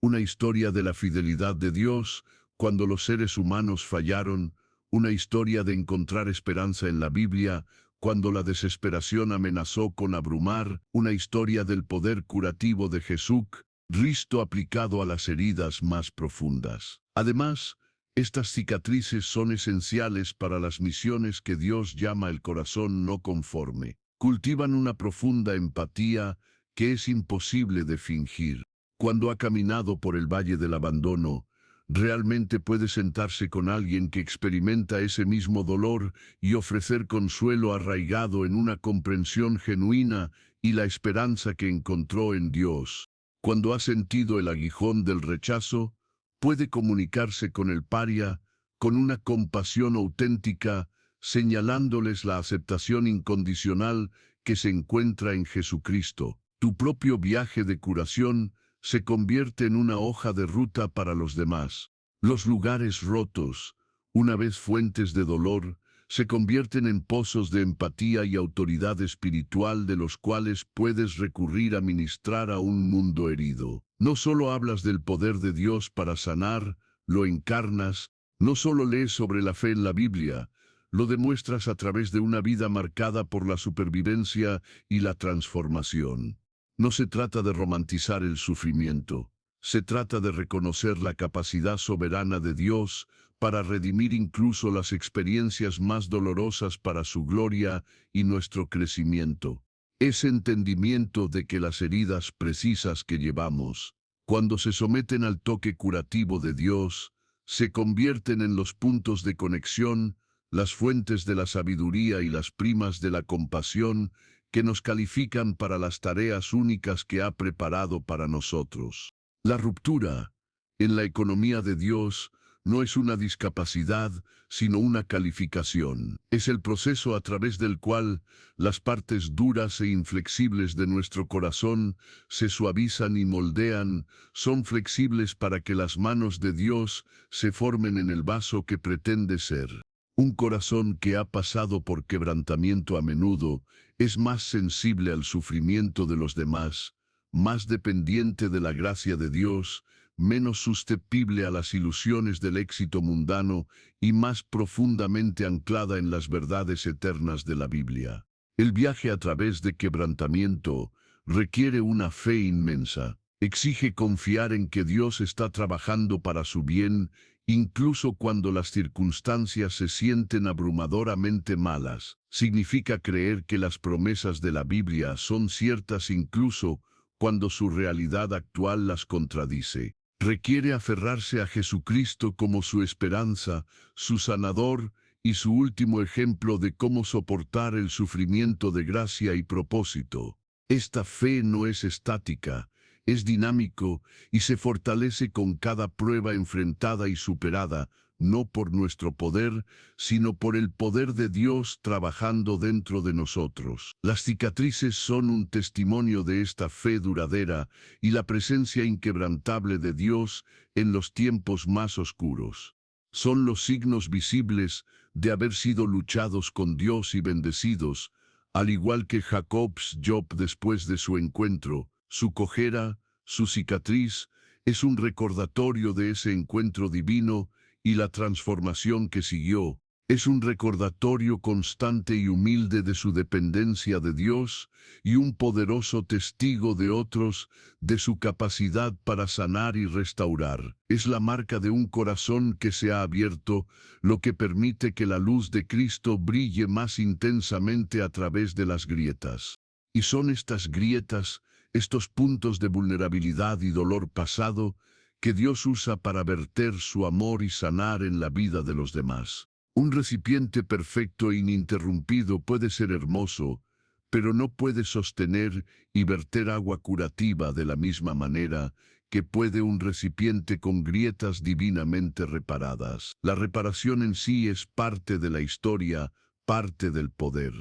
una historia de la fidelidad de Dios cuando los seres humanos fallaron, una historia de encontrar esperanza en la Biblia cuando la desesperación amenazó con abrumar, una historia del poder curativo de Jesucristo aplicado a las heridas más profundas. Además, estas cicatrices son esenciales para las misiones que Dios llama el corazón no conforme. Cultivan una profunda empatía que es imposible de fingir. Cuando ha caminado por el valle del abandono, realmente puede sentarse con alguien que experimenta ese mismo dolor y ofrecer consuelo arraigado en una comprensión genuina y la esperanza que encontró en Dios. Cuando ha sentido el aguijón del rechazo, puede comunicarse con el paria con una compasión auténtica, señalándoles la aceptación incondicional que se encuentra en Jesucristo. Tu propio viaje de curación se convierte en una hoja de ruta para los demás. Los lugares rotos, una vez fuentes de dolor, se convierten en pozos de empatía y autoridad espiritual de los cuales puedes recurrir a ministrar a un mundo herido. No solo hablas del poder de Dios para sanar, lo encarnas, no solo lees sobre la fe en la Biblia, lo demuestras a través de una vida marcada por la supervivencia y la transformación. No se trata de romantizar el sufrimiento, se trata de reconocer la capacidad soberana de Dios para redimir incluso las experiencias más dolorosas para su gloria y nuestro crecimiento. Ese entendimiento de que las heridas precisas que llevamos, cuando se someten al toque curativo de Dios, se convierten en los puntos de conexión, las fuentes de la sabiduría y las primas de la compasión que nos califican para las tareas únicas que ha preparado para nosotros. La ruptura, en la economía de Dios, no es una discapacidad, sino una calificación. Es el proceso a través del cual las partes duras e inflexibles de nuestro corazón se suavizan y moldean, son flexibles para que las manos de Dios se formen en el vaso que pretende ser. Un corazón que ha pasado por quebrantamiento a menudo es más sensible al sufrimiento de los demás, más dependiente de la gracia de Dios, menos susceptible a las ilusiones del éxito mundano y más profundamente anclada en las verdades eternas de la Biblia. El viaje a través de quebrantamiento requiere una fe inmensa. Exige confiar en que Dios está trabajando para su bien, incluso cuando las circunstancias se sienten abrumadoramente malas. Significa creer que las promesas de la Biblia son ciertas incluso cuando su realidad actual las contradice. Requiere aferrarse a Jesucristo como su esperanza, su sanador y su último ejemplo de cómo soportar el sufrimiento de gracia y propósito. Esta fe no es estática, es dinámico y se fortalece con cada prueba enfrentada y superada, no por nuestro poder, sino por el poder de Dios trabajando dentro de nosotros. Las cicatrices son un testimonio de esta fe duradera y la presencia inquebrantable de Dios en los tiempos más oscuros. Son los signos visibles de haber sido luchados con Dios y bendecidos, al igual que Jacob's Job después de su encuentro. Su cojera, su cicatriz, es un recordatorio de ese encuentro divino y la transformación que siguió. Es un recordatorio constante y humilde de su dependencia de Dios y un poderoso testigo de otros de su capacidad para sanar y restaurar. Es la marca de un corazón que se ha abierto, lo que permite que la luz de Cristo brille más intensamente a través de las grietas. Y son estas grietas, estos puntos de vulnerabilidad y dolor pasado, que Dios usa para verter su amor y sanar en la vida de los demás. Un recipiente perfecto e ininterrumpido puede ser hermoso, pero no puede sostener y verter agua curativa de la misma manera que puede un recipiente con grietas divinamente reparadas. La reparación en sí es parte de la historia, parte del poder.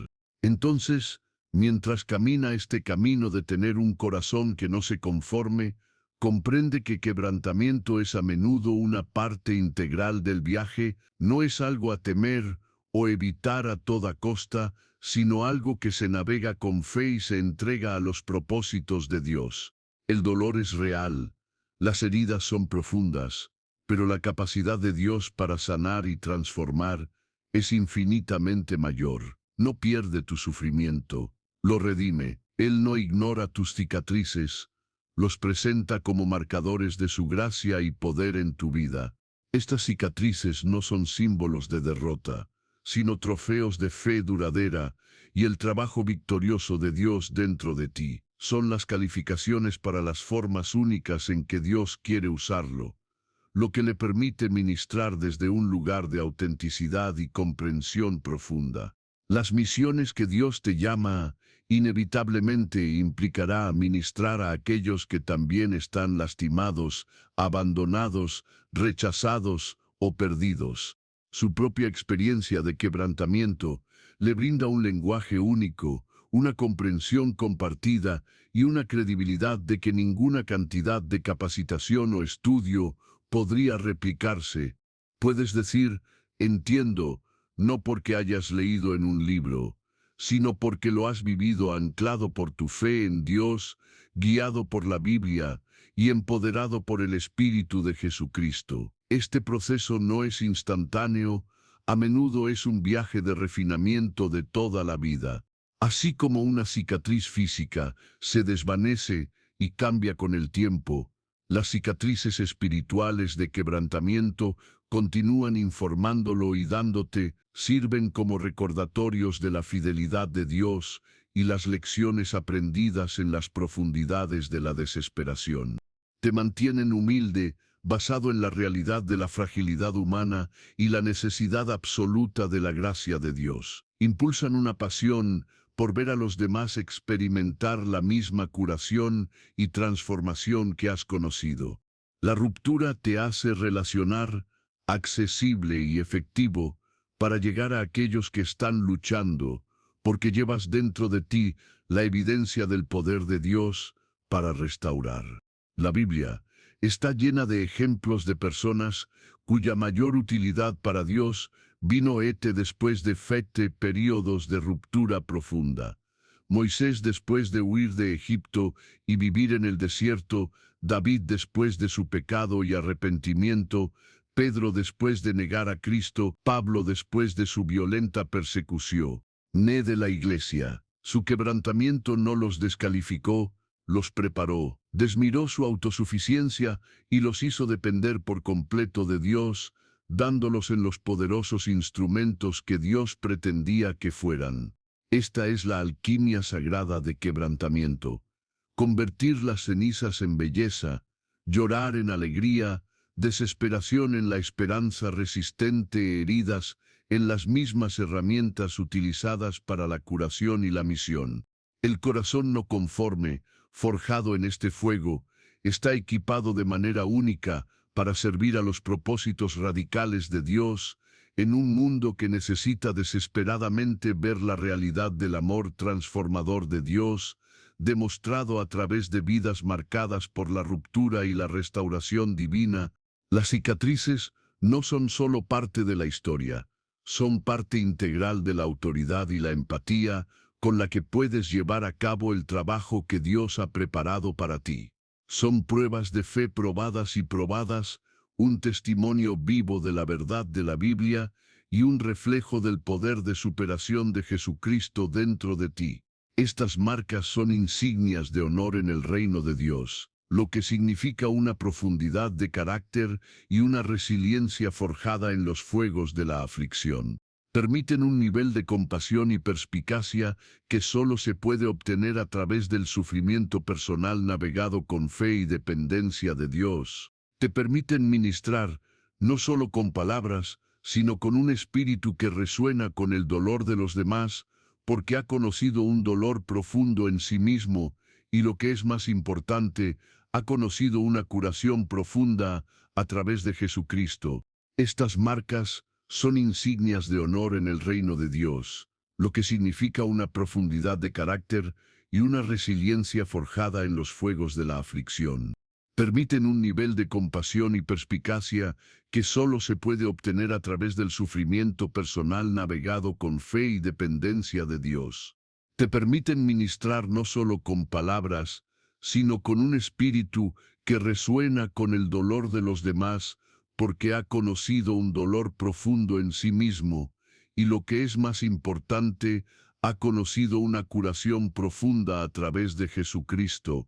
Entonces, mientras camina este camino de tener un corazón que no se conforme, comprende que quebrantamiento es a menudo una parte integral del viaje, no es algo a temer o evitar a toda costa, sino algo que se navega con fe y se entrega a los propósitos de Dios. El dolor es real, las heridas son profundas, pero la capacidad de Dios para sanar y transformar es infinitamente mayor. No pierde tu sufrimiento, lo redime. Él no ignora tus cicatrices, los presenta como marcadores de su gracia y poder en tu vida. Estas cicatrices no son símbolos de derrota, sino trofeos de fe duradera y el trabajo victorioso de Dios dentro de ti. Son las calificaciones para las formas únicas en que Dios quiere usarlo, lo que le permite ministrar desde un lugar de autenticidad y comprensión profunda. Las misiones que Dios te llama inevitablemente implicará ministrar a aquellos que también están lastimados, abandonados, rechazados o perdidos. Su propia experiencia de quebrantamiento le brinda un lenguaje único, una comprensión compartida y una credibilidad de que ninguna cantidad de capacitación o estudio podría replicarse. Puedes decir, entiendo, no porque hayas leído en un libro, sino porque lo has vivido anclado por tu fe en Dios, guiado por la Biblia y empoderado por el Espíritu de Jesucristo. Este proceso no es instantáneo, a menudo es un viaje de refinamiento de toda la vida. Así como una cicatriz física se desvanece y cambia con el tiempo, las cicatrices espirituales de quebrantamiento continúan informándolo y dándote, sirven como recordatorios de la fidelidad de Dios y las lecciones aprendidas en las profundidades de la desesperación. Te mantienen humilde, basado en la realidad de la fragilidad humana y la necesidad absoluta de la gracia de Dios. Impulsan una pasión por ver a los demás experimentar la misma curación y transformación que has conocido. La ruptura te hace relacionar, accesible y efectivo, para llegar a aquellos que están luchando, porque llevas dentro de ti la evidencia del poder de Dios para restaurar. La Biblia está llena de ejemplos de personas cuya mayor utilidad para Dios vino después de períodos de ruptura profunda. Moisés después de huir de Egipto y vivir en el desierto, David después de su pecado y arrepentimiento, Pedro después de negar a Cristo, Pablo después de su violenta persecución. De la iglesia. Su quebrantamiento no los descalificó, los preparó, desmiró su autosuficiencia y los hizo depender por completo de Dios, dándolos en los poderosos instrumentos que Dios pretendía que fueran. Esta es la alquimia sagrada de quebrantamiento. Convertir las cenizas en belleza, llorar en alegría, desesperación en la esperanza resistente, heridas en las mismas herramientas utilizadas para la curación y la misión. El corazón no conforme, forjado en este fuego, está equipado de manera única para servir a los propósitos radicales de Dios en un mundo que necesita desesperadamente ver la realidad del amor transformador de Dios, demostrado a través de vidas marcadas por la ruptura y la restauración divina. Las cicatrices no son solo parte de la historia, son parte integral de la autoridad y la empatía con la que puedes llevar a cabo el trabajo que Dios ha preparado para ti. Son pruebas de fe probadas y probadas, un testimonio vivo de la verdad de la Biblia y un reflejo del poder de superación de Jesucristo dentro de ti. Estas marcas son insignias de honor en el reino de Dios, lo que significa una profundidad de carácter y una resiliencia forjada en los fuegos de la aflicción. Permiten un nivel de compasión y perspicacia que solo se puede obtener a través del sufrimiento personal navegado con fe y dependencia de Dios. Te permiten ministrar, no solo con palabras, sino con un espíritu que resuena con el dolor de los demás, porque ha conocido un dolor profundo en sí mismo, y lo que es más importante, ha conocido una curación profunda a través de Jesucristo. Estas marcas son insignias de honor en el reino de Dios, lo que significa una profundidad de carácter y una resiliencia forjada en los fuegos de la aflicción. Permiten un nivel de compasión y perspicacia que solo se puede obtener a través del sufrimiento personal navegado con fe y dependencia de Dios. Te permiten ministrar no solo con palabras, sino con un espíritu que resuena con el dolor de los demás, porque ha conocido un dolor profundo en sí mismo, y lo que es más importante, ha conocido una curación profunda a través de Jesucristo.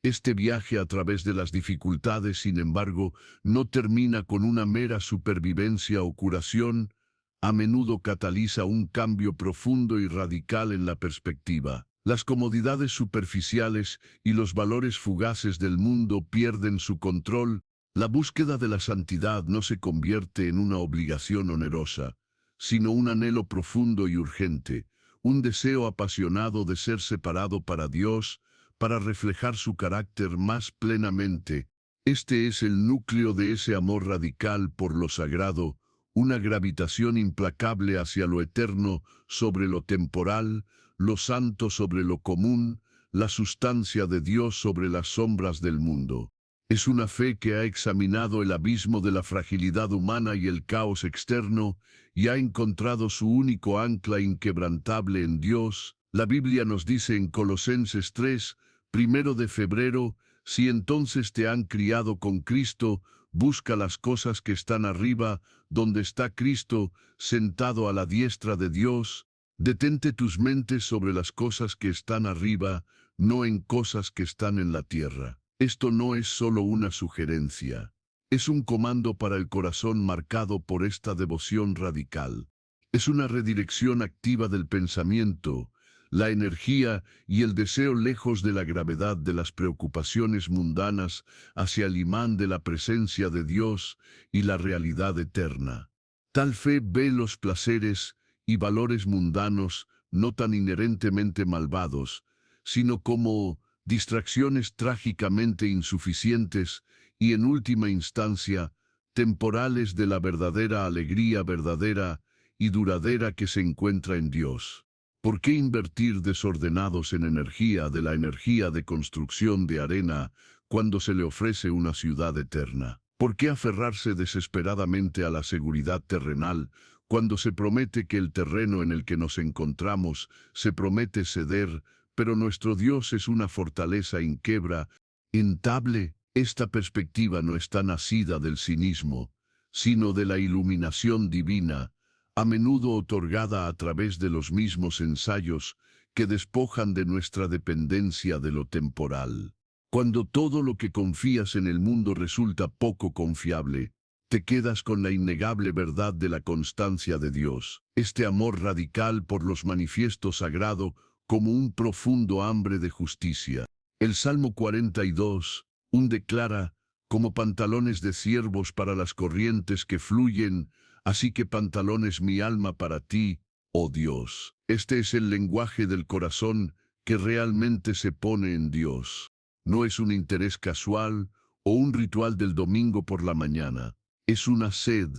Este viaje a través de las dificultades, sin embargo, no termina con una mera supervivencia o curación. a menudo cataliza un cambio profundo y radical en la perspectiva. Las comodidades superficiales y los valores fugaces del mundo pierden su control. La búsqueda de la santidad no se convierte en una obligación onerosa, sino un anhelo profundo y urgente, un deseo apasionado de ser separado para Dios, para reflejar su carácter más plenamente. Este es el núcleo de ese amor radical por lo sagrado, una gravitación implacable hacia lo eterno sobre lo temporal, lo santo sobre lo común, la sustancia de Dios sobre las sombras del mundo. Es una fe que ha examinado el abismo de la fragilidad humana y el caos externo, y ha encontrado su único ancla inquebrantable en Dios. La Biblia nos dice en Colosenses 3, 1 de febrero, si entonces te han criado con Cristo, busca las cosas que están arriba, donde está Cristo, sentado a la diestra de Dios. Detente tus mentes sobre las cosas que están arriba, no en cosas que están en la tierra. Esto no es solo una sugerencia. Es un comando para el corazón marcado por esta devoción radical. Es una redirección activa del pensamiento, la energía y el deseo lejos de la gravedad de las preocupaciones mundanas hacia el imán de la presencia de Dios y la realidad eterna. Tal fe ve los placeres y valores mundanos no tan inherentemente malvados, sino como distracciones trágicamente insuficientes y, en última instancia, temporales de la verdadera alegría verdadera y duradera que se encuentra en Dios. ¿Por qué invertir desordenados en energía de la energía de construcción de arena cuando se le ofrece una ciudad eterna? ¿Por qué aferrarse desesperadamente a la seguridad terrenal cuando se promete que el terreno en el que nos encontramos se promete ceder, pero nuestro Dios es una fortaleza inquebrantable? Esta perspectiva no está nacida del cinismo, sino de la iluminación divina, a menudo otorgada a través de los mismos ensayos que despojan de nuestra dependencia de lo temporal. Cuando todo lo que confías en el mundo resulta poco confiable, te quedas con la innegable verdad de la constancia de Dios, este amor radical por los manifiestos sagrado como un profundo hambre de justicia. El Salmo 42, declara, como pantalones de ciervos para las corrientes que fluyen, así que pantalones mi alma para ti, oh Dios. Este es el lenguaje del corazón que realmente se pone en Dios. No es un interés casual o un ritual del domingo por la mañana. Es una sed,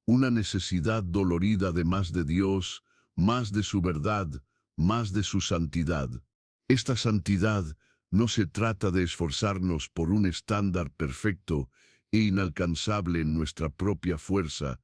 una necesidad dolorida de más de Dios, más de su verdad, más de su santidad. Esta santidad no se trata de esforzarnos por un estándar perfecto e inalcanzable en nuestra propia fuerza,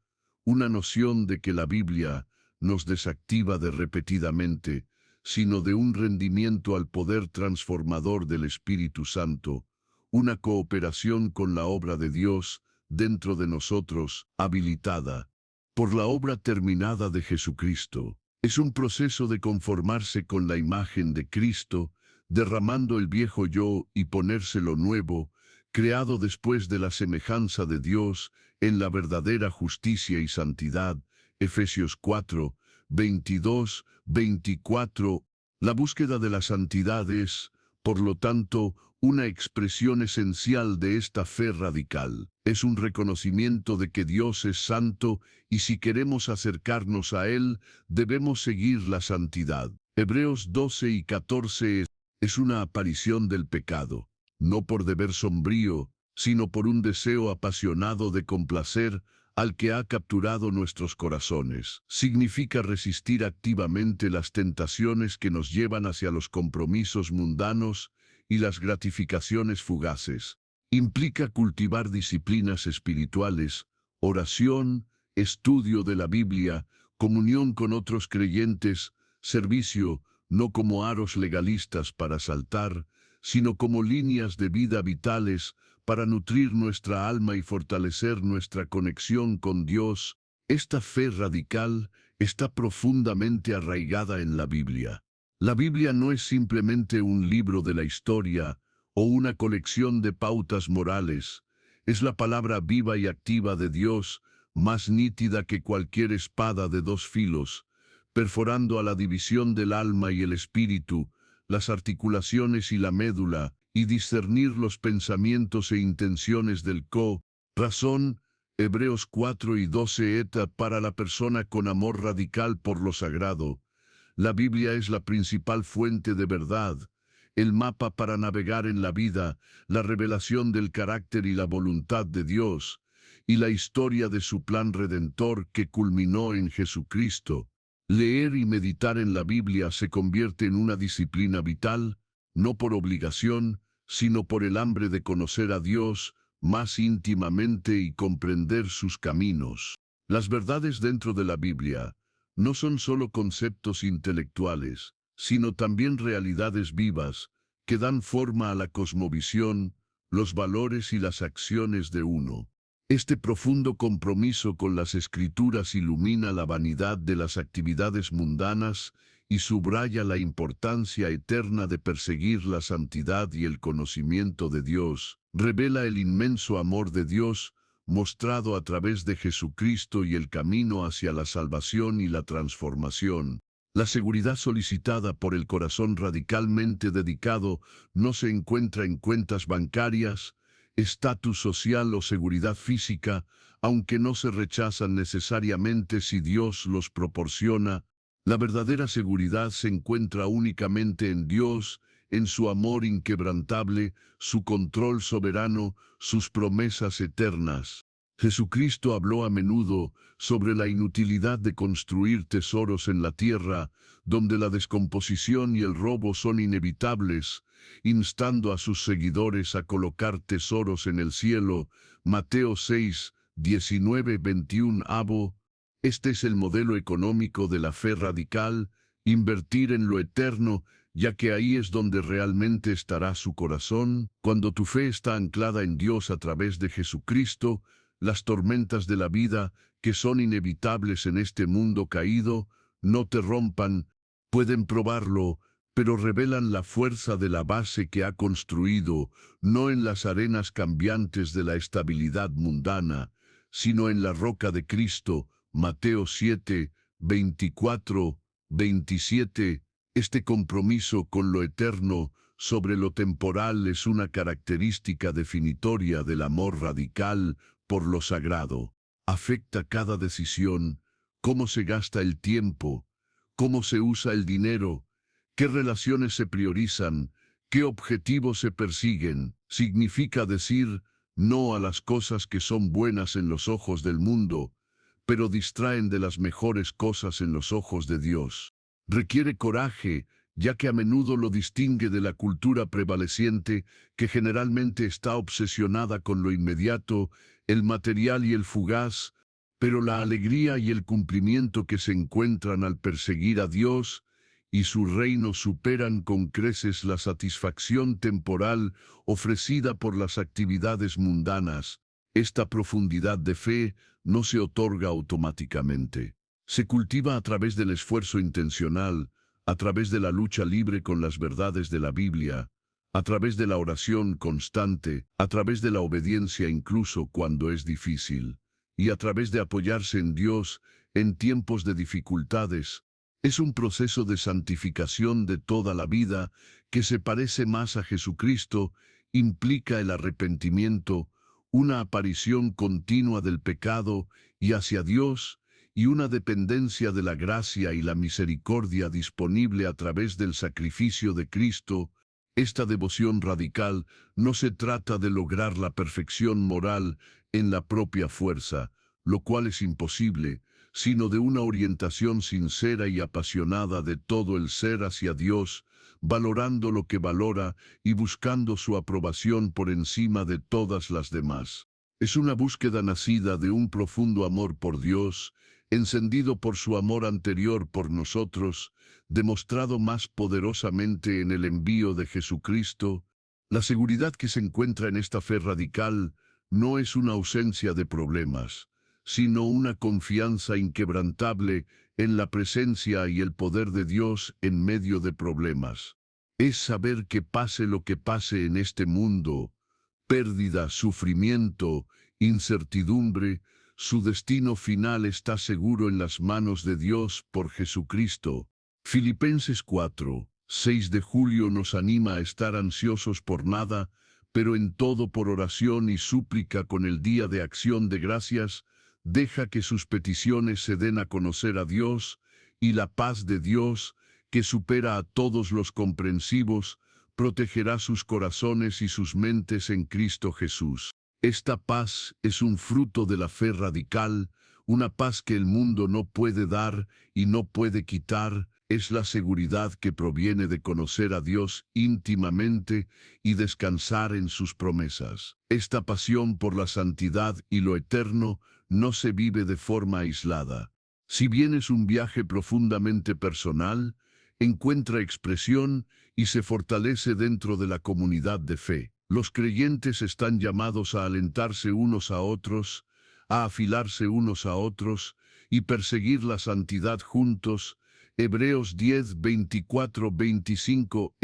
una noción de que la Biblia nos desactiva de repetidamente, sino de un rendimiento al poder transformador del Espíritu Santo, una cooperación con la obra de Dios dentro de nosotros, habilitada por la obra terminada de Jesucristo. Es un proceso de conformarse con la imagen de Cristo, derramando el viejo yo y ponérselo nuevo, creado después de la semejanza de Dios en la verdadera justicia y santidad. Efesios 4, 22, 24. La búsqueda de la santidad es, por lo tanto, una expresión esencial de esta fe radical. Es un reconocimiento de que Dios es santo y si queremos acercarnos a Él, debemos seguir la santidad. Hebreos 12 y 14 es una aparición del pecado, no por deber sombrío, sino por un deseo apasionado de complacer al que ha capturado nuestros corazones. Significa resistir activamente las tentaciones que nos llevan hacia los compromisos mundanos y las gratificaciones fugaces. Implica cultivar disciplinas espirituales, oración, estudio de la Biblia, comunión con otros creyentes, servicio, no como aros legalistas para saltar, sino como líneas de vida vitales para nutrir nuestra alma y fortalecer nuestra conexión con Dios. Esta fe radical está profundamente arraigada en la Biblia. La Biblia no es simplemente un libro de la historia o una colección de pautas morales. Es la palabra viva y activa de Dios, más nítida que cualquier espada de dos filos, perforando a la división del alma y el espíritu, las articulaciones y la médula, y discernir los pensamientos e intenciones del corazón. Hebreos 4:12 eta para la persona con amor radical por lo sagrado. La Biblia es la principal fuente de verdad, el mapa para navegar en la vida, la revelación del carácter y la voluntad de Dios, y la historia de su plan redentor que culminó en Jesucristo. Leer y meditar en la Biblia se convierte en una disciplina vital, no por obligación, sino por el hambre de conocer a Dios más íntimamente y comprender sus caminos. Las verdades dentro de la Biblia no son solo conceptos intelectuales, sino también realidades vivas que dan forma a la cosmovisión, los valores y las acciones de uno. Este profundo compromiso con las Escrituras ilumina la vanidad de las actividades mundanas y subraya la importancia eterna de perseguir la santidad y el conocimiento de Dios. Revela el inmenso amor de Dios, mostrado a través de Jesucristo y el camino hacia la salvación y la transformación. La seguridad solicitada por el corazón radicalmente dedicado no se encuentra en cuentas bancarias, estatus social o seguridad física, aunque no se rechazan necesariamente si Dios los proporciona. La verdadera seguridad se encuentra únicamente en Dios, en su amor inquebrantable, su control soberano, sus promesas eternas. Jesucristo habló a menudo sobre la inutilidad de construir tesoros en la tierra, donde la descomposición y el robo son inevitables, instando a sus seguidores a colocar tesoros en el cielo. Mateo 6, 19-21. Este es el modelo económico de la fe radical, invertir en lo eterno, ya que ahí es donde realmente estará su corazón. Cuando tu fe está anclada en Dios a través de Jesucristo, las tormentas de la vida, que son inevitables en este mundo caído, no te rompan. Pueden probarlo, pero revelan la fuerza de la base que ha construido, no en las arenas cambiantes de la estabilidad mundana, sino en la roca de Cristo. Mateo 7, 24, 27. Este compromiso con lo eterno sobre lo temporal es una característica definitoria del amor radical por lo sagrado. Afecta cada decisión, cómo se gasta el tiempo, cómo se usa el dinero, qué relaciones se priorizan, qué objetivos se persiguen. Significa decir no a las cosas que son buenas en los ojos del mundo, pero distraen de las mejores cosas en los ojos de Dios. Requiere coraje, ya que a menudo lo distingue de la cultura prevaleciente, que generalmente está obsesionada con lo inmediato, el material y el fugaz, pero la alegría y el cumplimiento que se encuentran al perseguir a Dios y su reino superan con creces la satisfacción temporal ofrecida por las actividades mundanas. Esta profundidad de fe no se otorga automáticamente. Se cultiva a través del esfuerzo intencional, a través de la lucha libre con las verdades de la Biblia, a través de la oración constante, a través de la obediencia incluso cuando es difícil, y a través de apoyarse en Dios en tiempos de dificultades. Es un proceso de santificación de toda la vida que se parece más a Jesucristo, implica el arrepentimiento, una aparición continua del pecado y hacia Dios, y una dependencia de la gracia y la misericordia disponible a través del sacrificio de Cristo. Esta devoción radical no se trata de lograr la perfección moral en la propia fuerza, lo cual es imposible, sino de una orientación sincera y apasionada de todo el ser hacia Dios, valorando lo que valora y buscando su aprobación por encima de todas las demás. Es una búsqueda nacida de un profundo amor por Dios, encendido por su amor anterior por nosotros, demostrado más poderosamente en el envío de Jesucristo. La seguridad que se encuentra en esta fe radical no es una ausencia de problemas, sino una confianza inquebrantable en la presencia y el poder de Dios en medio de problemas. Es saber que pase lo que pase en este mundo, pérdida, sufrimiento, incertidumbre, su destino final está seguro en las manos de Dios por Jesucristo. Filipenses 4, 6 de julio nos anima a estar ansiosos por nada, pero en todo por oración y súplica con el día de acción de gracias, deja que sus peticiones se den a conocer a Dios, y la paz de Dios, que supera a todos los comprensivos, protegerá sus corazones y sus mentes en Cristo Jesús. Esta paz es un fruto de la fe radical, una paz que el mundo no puede dar y no puede quitar. Es la seguridad que proviene de conocer a Dios íntimamente y descansar en sus promesas. Esta pasión por la santidad y lo eterno no se vive de forma aislada. Si bien es un viaje profundamente personal, encuentra expresión y se fortalece dentro de la comunidad de fe. Los creyentes están llamados a alentarse unos a otros, a afilarse unos a otros y perseguir la santidad juntos. Hebreos 10, 24, 25.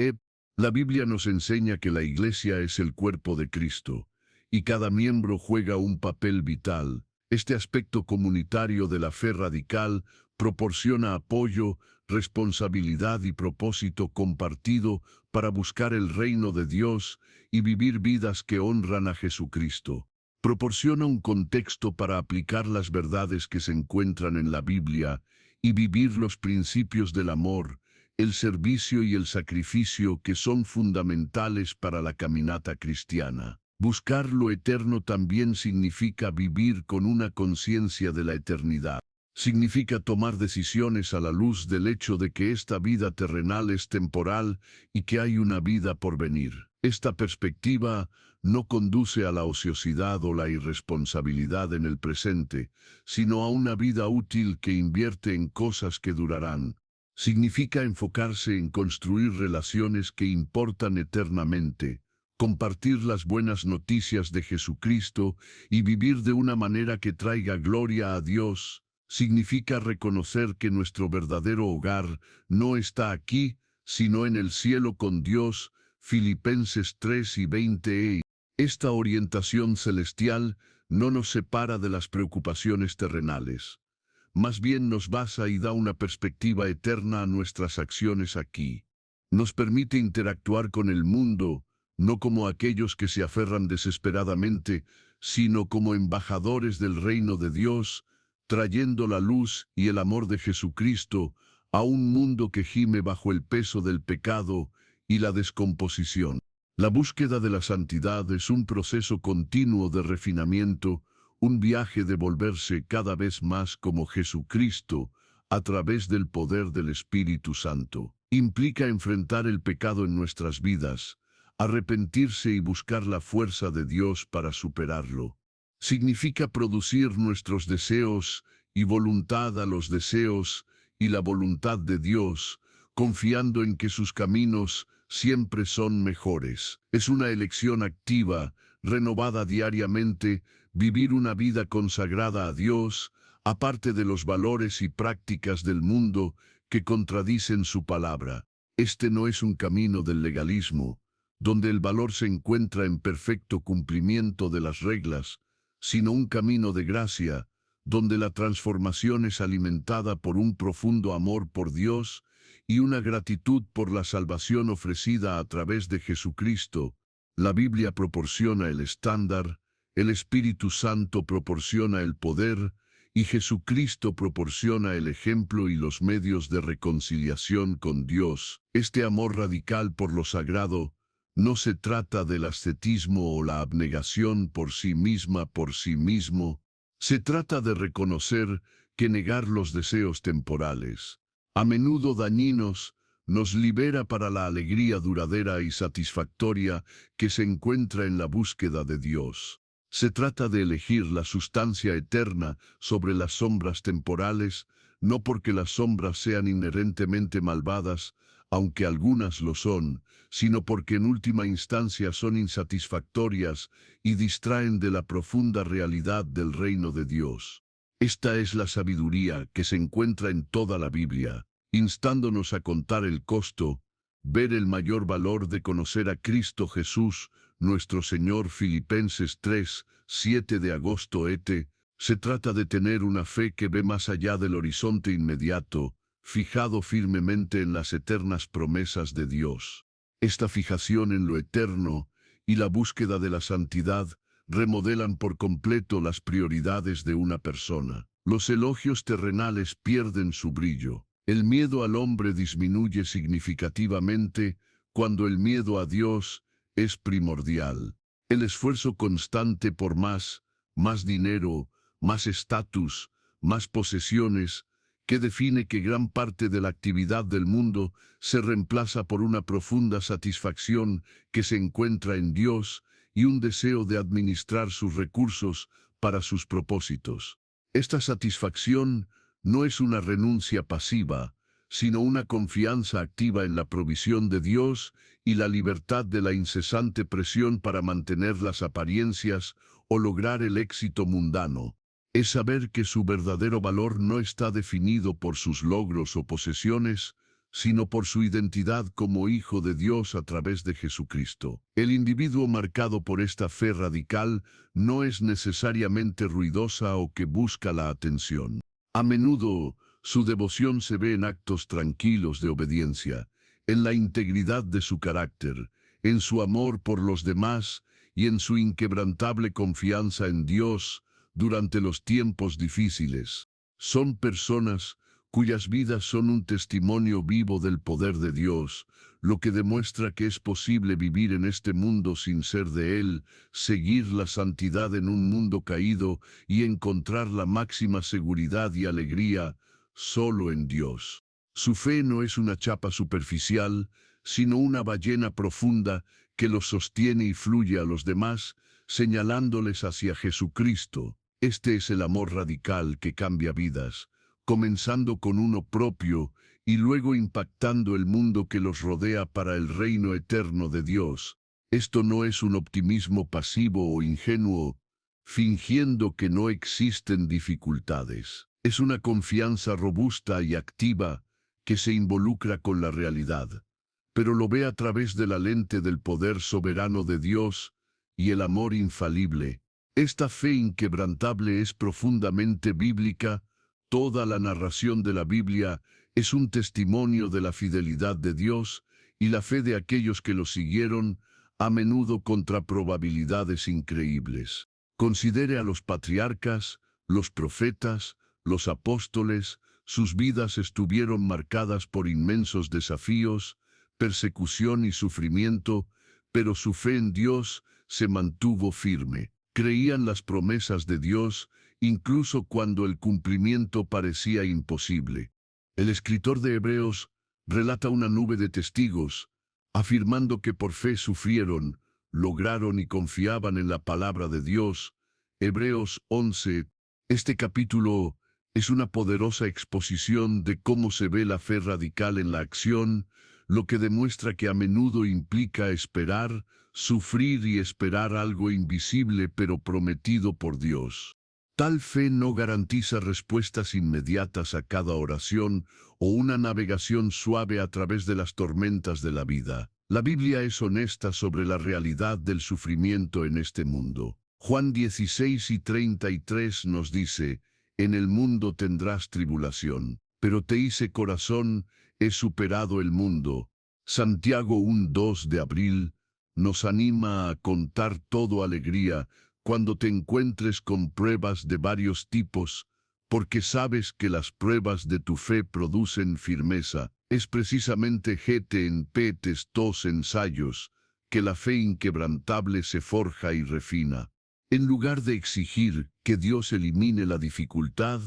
La Biblia nos enseña que la Iglesia es el cuerpo de Cristo, y cada miembro juega un papel vital. Este aspecto comunitario de la fe radical proporciona apoyo, responsabilidad y propósito compartido para buscar el reino de Dios y vivir vidas que honran a Jesucristo. Proporciona un contexto para aplicar las verdades que se encuentran en la Biblia y vivir los principios del amor, el servicio y el sacrificio que son fundamentales para la caminata cristiana. Buscar lo eterno también significa vivir con una conciencia de la eternidad. Significa tomar decisiones a la luz del hecho de que esta vida terrenal es temporal y que hay una vida por venir. Esta perspectiva no conduce a la ociosidad o la irresponsabilidad en el presente, sino a una vida útil que invierte en cosas que durarán. Significa enfocarse en construir relaciones que importan eternamente, compartir las buenas noticias de Jesucristo y vivir de una manera que traiga gloria a Dios. Significa reconocer que nuestro verdadero hogar no está aquí, sino en el cielo con Dios. Filipenses 3 y 20. Esta orientación celestial no nos separa de las preocupaciones terrenales. Más bien nos basa y da una perspectiva eterna a nuestras acciones aquí. Nos permite interactuar con el mundo, no como aquellos que se aferran desesperadamente, sino como embajadores del reino de Dios, trayendo la luz y el amor de Jesucristo a un mundo que gime bajo el peso del pecado y la descomposición. La búsqueda de la santidad es un proceso continuo de refinamiento, un viaje de volverse cada vez más como Jesucristo a través del poder del Espíritu Santo. Implica enfrentar el pecado en nuestras vidas, arrepentirse y buscar la fuerza de Dios para superarlo. Significa producir nuestros deseos y voluntad a los deseos y la voluntad de Dios, confiando en que sus caminos siempre son mejores. Es una elección activa, renovada diariamente, vivir una vida consagrada a Dios, aparte de los valores y prácticas del mundo que contradicen su palabra. Este no es un camino del legalismo, donde el valor se encuentra en perfecto cumplimiento de las reglas, sino un camino de gracia, donde la transformación es alimentada por un profundo amor por Dios y una gratitud por la salvación ofrecida a través de Jesucristo. La Biblia proporciona el estándar, el Espíritu Santo proporciona el poder, y Jesucristo proporciona el ejemplo y los medios de reconciliación con Dios. Este amor radical por lo sagrado no se trata del ascetismo o la abnegación por sí misma por sí mismo. Se trata de reconocer que negar los deseos temporales, a menudo dañinos, nos libera para la alegría duradera y satisfactoria que se encuentra en la búsqueda de Dios. Se trata de elegir la sustancia eterna sobre las sombras temporales, no porque las sombras sean inherentemente malvadas, aunque algunas lo son, sino porque en última instancia son insatisfactorias y distraen de la profunda realidad del reino de Dios. Esta es la sabiduría que se encuentra en toda la Biblia, instándonos a contar el costo, ver el mayor valor de conocer a Cristo Jesús, nuestro Señor. Filipenses 3, 7 de agosto. Se trata de tener una fe que ve más allá del horizonte inmediato, fijado firmemente en las eternas promesas de Dios. Esta fijación en lo eterno y la búsqueda de la santidad remodelan por completo las prioridades de una persona. Los elogios terrenales pierden su brillo. El miedo al hombre disminuye significativamente cuando el miedo a Dios es primordial. El esfuerzo constante por más dinero, más estatus, más posesiones, que define que gran parte de la actividad del mundo se reemplaza por una profunda satisfacción que se encuentra en Dios y un deseo de administrar sus recursos para sus propósitos. Esta satisfacción no es una renuncia pasiva, sino una confianza activa en la provisión de Dios y la libertad de la incesante presión para mantener las apariencias o lograr el éxito mundano. Es saber que su verdadero valor no está definido por sus logros o posesiones, sino por su identidad como hijo de Dios a través de Jesucristo. El individuo marcado por esta fe radical no es necesariamente ruidosa o que busca la atención. A menudo, su devoción se ve en actos tranquilos de obediencia, en la integridad de su carácter, en su amor por los demás y en su inquebrantable confianza en Dios durante los tiempos difíciles. Son personas cuyas vidas son un testimonio vivo del poder de Dios, lo que demuestra que es posible vivir en este mundo sin ser de Él, seguir la santidad en un mundo caído y encontrar la máxima seguridad y alegría solo en Dios. Su fe no es una chapa superficial, sino una ballena profunda que los sostiene y fluye a los demás, señalándoles hacia Jesucristo. Este es el amor radical que cambia vidas, comenzando con uno propio y luego impactando el mundo que los rodea para el reino eterno de Dios. Esto no es un optimismo pasivo o ingenuo, fingiendo que no existen dificultades. Es una confianza robusta y activa que se involucra con la realidad, pero lo ve a través de la lente del poder soberano de Dios y el amor infalible. Esta fe inquebrantable es profundamente bíblica. Toda la narración de la Biblia es un testimonio de la fidelidad de Dios y la fe de aquellos que lo siguieron, a menudo contra probabilidades increíbles. Considere a los patriarcas, los profetas, los apóstoles. Sus vidas estuvieron marcadas por inmensos desafíos, persecución y sufrimiento, pero su fe en Dios se mantuvo firme. Creían las promesas de Dios, incluso cuando el cumplimiento parecía imposible. El escritor de Hebreos relata una nube de testigos, afirmando que por fe sufrieron, lograron y confiaban en la palabra de Dios. Hebreos 11. Este capítulo es una poderosa exposición de cómo se ve la fe radical en la acción, lo que demuestra que a menudo implica esperar, sufrir y esperar algo invisible pero prometido por Dios. Tal fe no garantiza respuestas inmediatas a cada oración o una navegación suave a través de las tormentas de la vida. La Biblia es honesta sobre la realidad del sufrimiento en este mundo. Juan 16:33 nos dice: en el mundo tendrás tribulación, pero te hice corazón, he superado el mundo. Santiago 1:2 de abril nos anima a contar todo alegría cuando te encuentres con pruebas de varios tipos, porque sabes que las pruebas de tu fe producen firmeza. Es precisamente en estos ensayos que la fe inquebrantable se forja y refina. En lugar de exigir que Dios elimine la dificultad,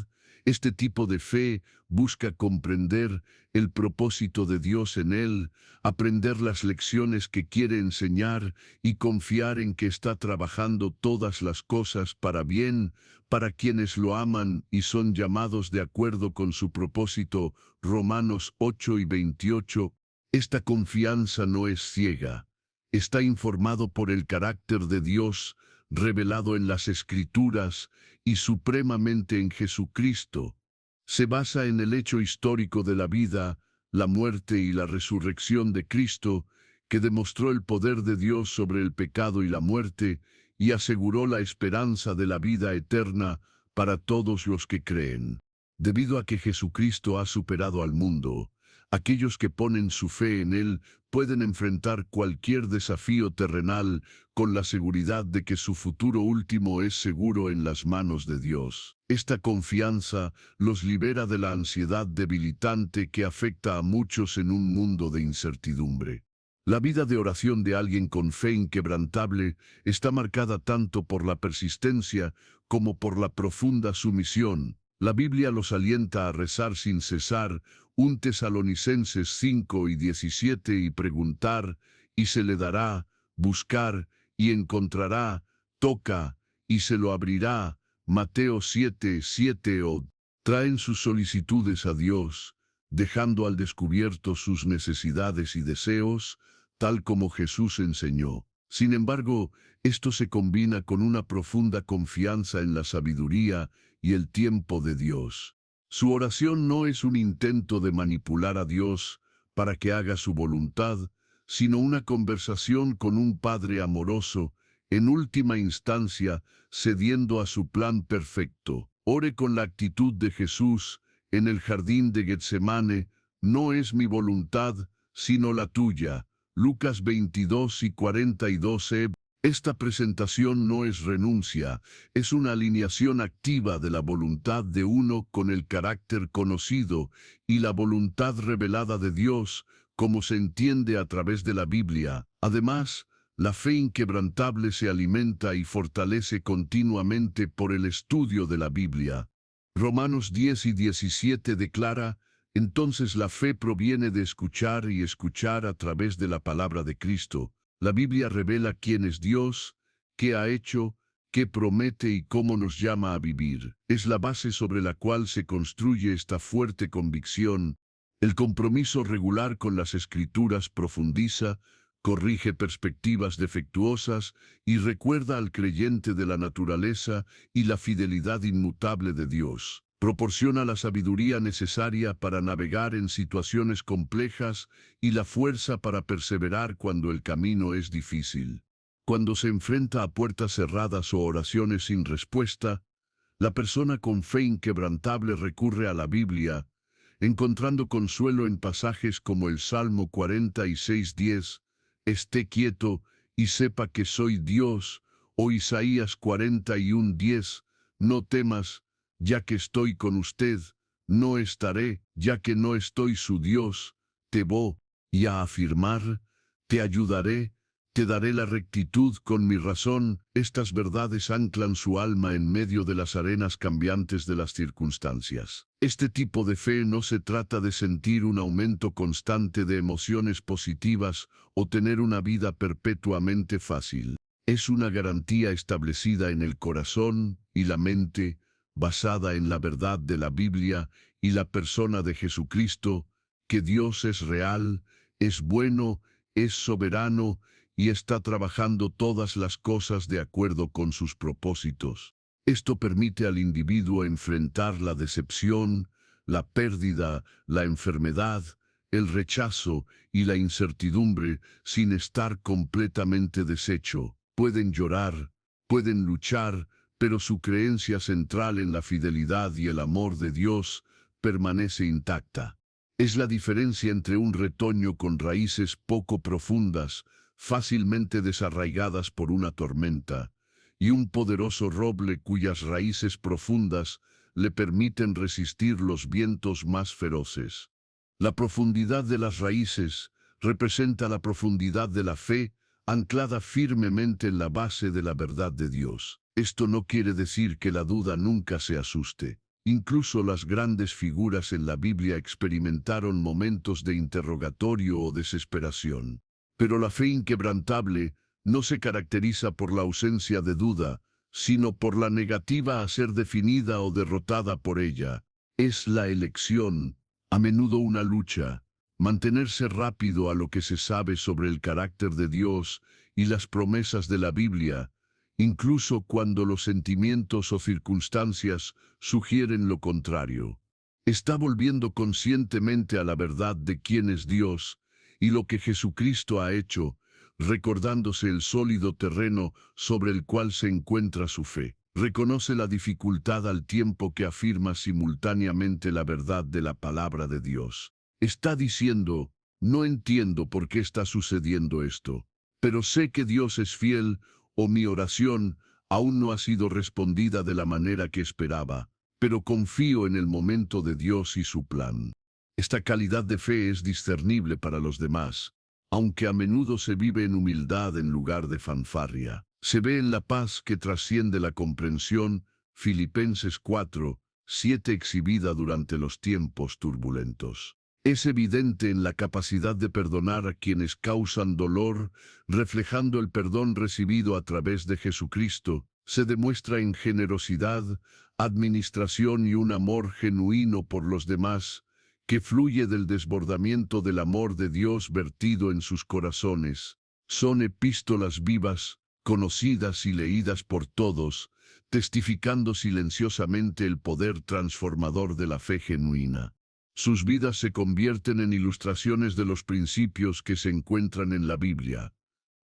este tipo de fe busca comprender el propósito de Dios en él, aprender las lecciones que quiere enseñar y confiar en que está trabajando todas las cosas para bien, para quienes lo aman y son llamados de acuerdo con su propósito. Romanos 8:28. Esta confianza no es ciega, está informado por el carácter de Dios, revelado en las Escrituras y supremamente en Jesucristo. Se basa en el hecho histórico de la vida, la muerte y la resurrección de Cristo, que demostró el poder de Dios sobre el pecado y la muerte, y aseguró la esperanza de la vida eterna para todos los que creen. Debido a que Jesucristo ha superado al mundo, aquellos que ponen su fe en Él pueden enfrentar cualquier desafío terrenal con la seguridad de que su futuro último es seguro en las manos de Dios. Esta confianza los libera de la ansiedad debilitante que afecta a muchos en un mundo de incertidumbre. La vida de oración de alguien con fe inquebrantable está marcada tanto por la persistencia como por la profunda sumisión. La Biblia los alienta a rezar sin cesar, 1 Tesalonicenses 5:17, y preguntar, y se le dará, buscar, y encontrará, toca, y se lo abrirá, Mateo 7:7. O traen sus solicitudes a Dios, dejando al descubierto sus necesidades y deseos, tal como Jesús enseñó. Sin embargo, esto se combina con una profunda confianza en la sabiduría y el tiempo de Dios. Su oración no es un intento de manipular a Dios para que haga su voluntad, sino una conversación con un Padre amoroso, en última instancia, cediendo a su plan perfecto. Ore con la actitud de Jesús en el jardín de Getsemane: no es mi voluntad, sino la tuya. Lucas 22:42. Esta presentación no es renuncia, es una alineación activa de la voluntad de uno con el carácter conocido y la voluntad revelada de Dios, como se entiende a través de la Biblia. Además, la fe inquebrantable se alimenta y fortalece continuamente por el estudio de la Biblia. Romanos 10:17 declara: entonces la fe proviene de escuchar y escuchar a través de la palabra de Cristo. La Biblia revela quién es Dios, qué ha hecho, qué promete y cómo nos llama a vivir. Es la base sobre la cual se construye esta fuerte convicción. El compromiso regular con las Escrituras profundiza, corrige perspectivas defectuosas y recuerda al creyente de la naturaleza y la fidelidad inmutable de Dios. Proporciona la sabiduría necesaria para navegar en situaciones complejas y la fuerza para perseverar cuando el camino es difícil. Cuando se enfrenta a puertas cerradas o oraciones sin respuesta, la persona con fe inquebrantable recurre a la Biblia, encontrando consuelo en pasajes como el Salmo 46:10, esté quieto y sepa que soy Dios, o Isaías 41:10, no temas, ya que estoy con usted, no estaré, ya que no estoy su Dios, te voy a afirmar, te ayudaré, te daré la rectitud con mi razón. Estas verdades anclan su alma en medio de las arenas cambiantes de las circunstancias. Este tipo de fe no se trata de sentir un aumento constante de emociones positivas o tener una vida perpetuamente fácil. Es una garantía establecida en el corazón y la mente, basada en la verdad de la Biblia y la persona de Jesucristo, que Dios es real, es bueno, es soberano y está trabajando todas las cosas de acuerdo con sus propósitos. Esto permite al individuo enfrentar la decepción, la pérdida, la enfermedad, el rechazo y la incertidumbre sin estar completamente deshecho. Pueden llorar, pueden luchar, pero su creencia central en la fidelidad y el amor de Dios permanece intacta. Es la diferencia entre un retoño con raíces poco profundas, fácilmente desarraigadas por una tormenta, y un poderoso roble cuyas raíces profundas le permiten resistir los vientos más feroces. La profundidad de las raíces representa la profundidad de la fe, anclada firmemente en la base de la verdad de Dios. Esto no quiere decir que la duda nunca se asuste. Incluso las grandes figuras en la Biblia experimentaron momentos de interrogatorio o desesperación. Pero la fe inquebrantable no se caracteriza por la ausencia de duda, sino por la negativa a ser definida o derrotada por ella. Es la elección, a menudo una lucha, mantenerse rápido a lo que se sabe sobre el carácter de Dios y las promesas de la Biblia, incluso cuando los sentimientos o circunstancias sugieren lo contrario. Está volviendo conscientemente a la verdad de quién es Dios y lo que Jesucristo ha hecho, recordándose el sólido terreno sobre el cual se encuentra su fe. Reconoce la dificultad al tiempo que afirma simultáneamente la verdad de la palabra de Dios. Está diciendo, no entiendo por qué está sucediendo esto, pero sé que Dios es fiel, o mi oración aún no ha sido respondida de la manera que esperaba, pero confío en el momento de Dios y su plan. Esta calidad de fe es discernible para los demás, aunque a menudo se vive en humildad en lugar de fanfarria. Se ve en la paz que trasciende la comprensión, Filipenses 4:7 exhibida durante los tiempos turbulentos. Es evidente en la capacidad de perdonar a quienes causan dolor, reflejando el perdón recibido a través de Jesucristo. Se demuestra en generosidad, administración y un amor genuino por los demás, que fluye del desbordamiento del amor de Dios vertido en sus corazones. Son epístolas vivas, conocidas y leídas por todos, testificando silenciosamente el poder transformador de la fe genuina. Sus vidas se convierten en ilustraciones de los principios que se encuentran en la Biblia,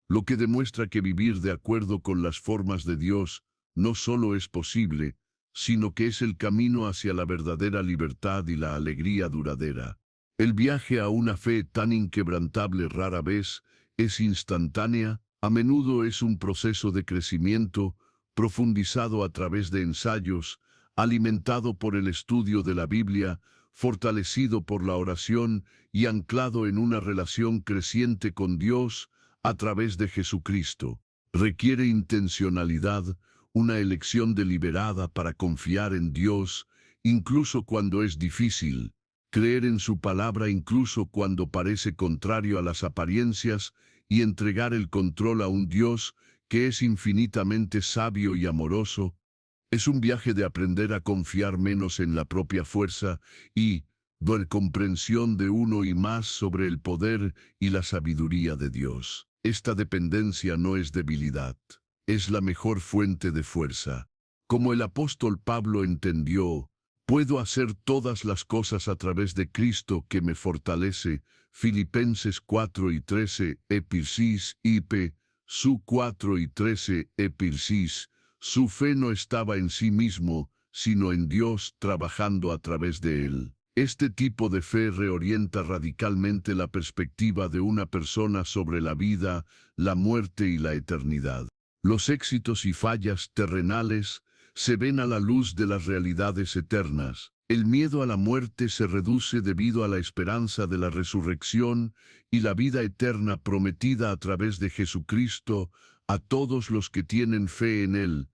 lo que demuestra que vivir de acuerdo con las formas de Dios no solo es posible, sino que es el camino hacia la verdadera libertad y la alegría duradera. El viaje a una fe tan inquebrantable rara vez es instantánea, a menudo es un proceso de crecimiento, profundizado a través de ensayos, alimentado por el estudio de la Biblia, fortalecido por la oración y anclado en una relación creciente con Dios a través de Jesucristo. Requiere intencionalidad, una elección deliberada para confiar en Dios, incluso cuando es difícil, creer en su palabra incluso cuando parece contrario a las apariencias y entregar el control a un Dios que es infinitamente sabio y amoroso. Es un viaje de aprender a confiar menos en la propia fuerza y dar comprensión de uno y más sobre el poder y la sabiduría de Dios. Esta dependencia no es debilidad, es la mejor fuente de fuerza. Como el apóstol Pablo entendió, puedo hacer todas las cosas a través de Cristo que me fortalece. Filipenses 4:13, Epirsis, IP, Su 4:13, Epirsis. Su fe no estaba en sí mismo, sino en Dios trabajando a través de él. Este tipo de fe reorienta radicalmente la perspectiva de una persona sobre la vida, la muerte y la eternidad. Los éxitos y fallas terrenales se ven a la luz de las realidades eternas. El miedo a la muerte se reduce debido a la esperanza de la resurrección y la vida eterna prometida a través de Jesucristo a todos los que tienen fe en Él.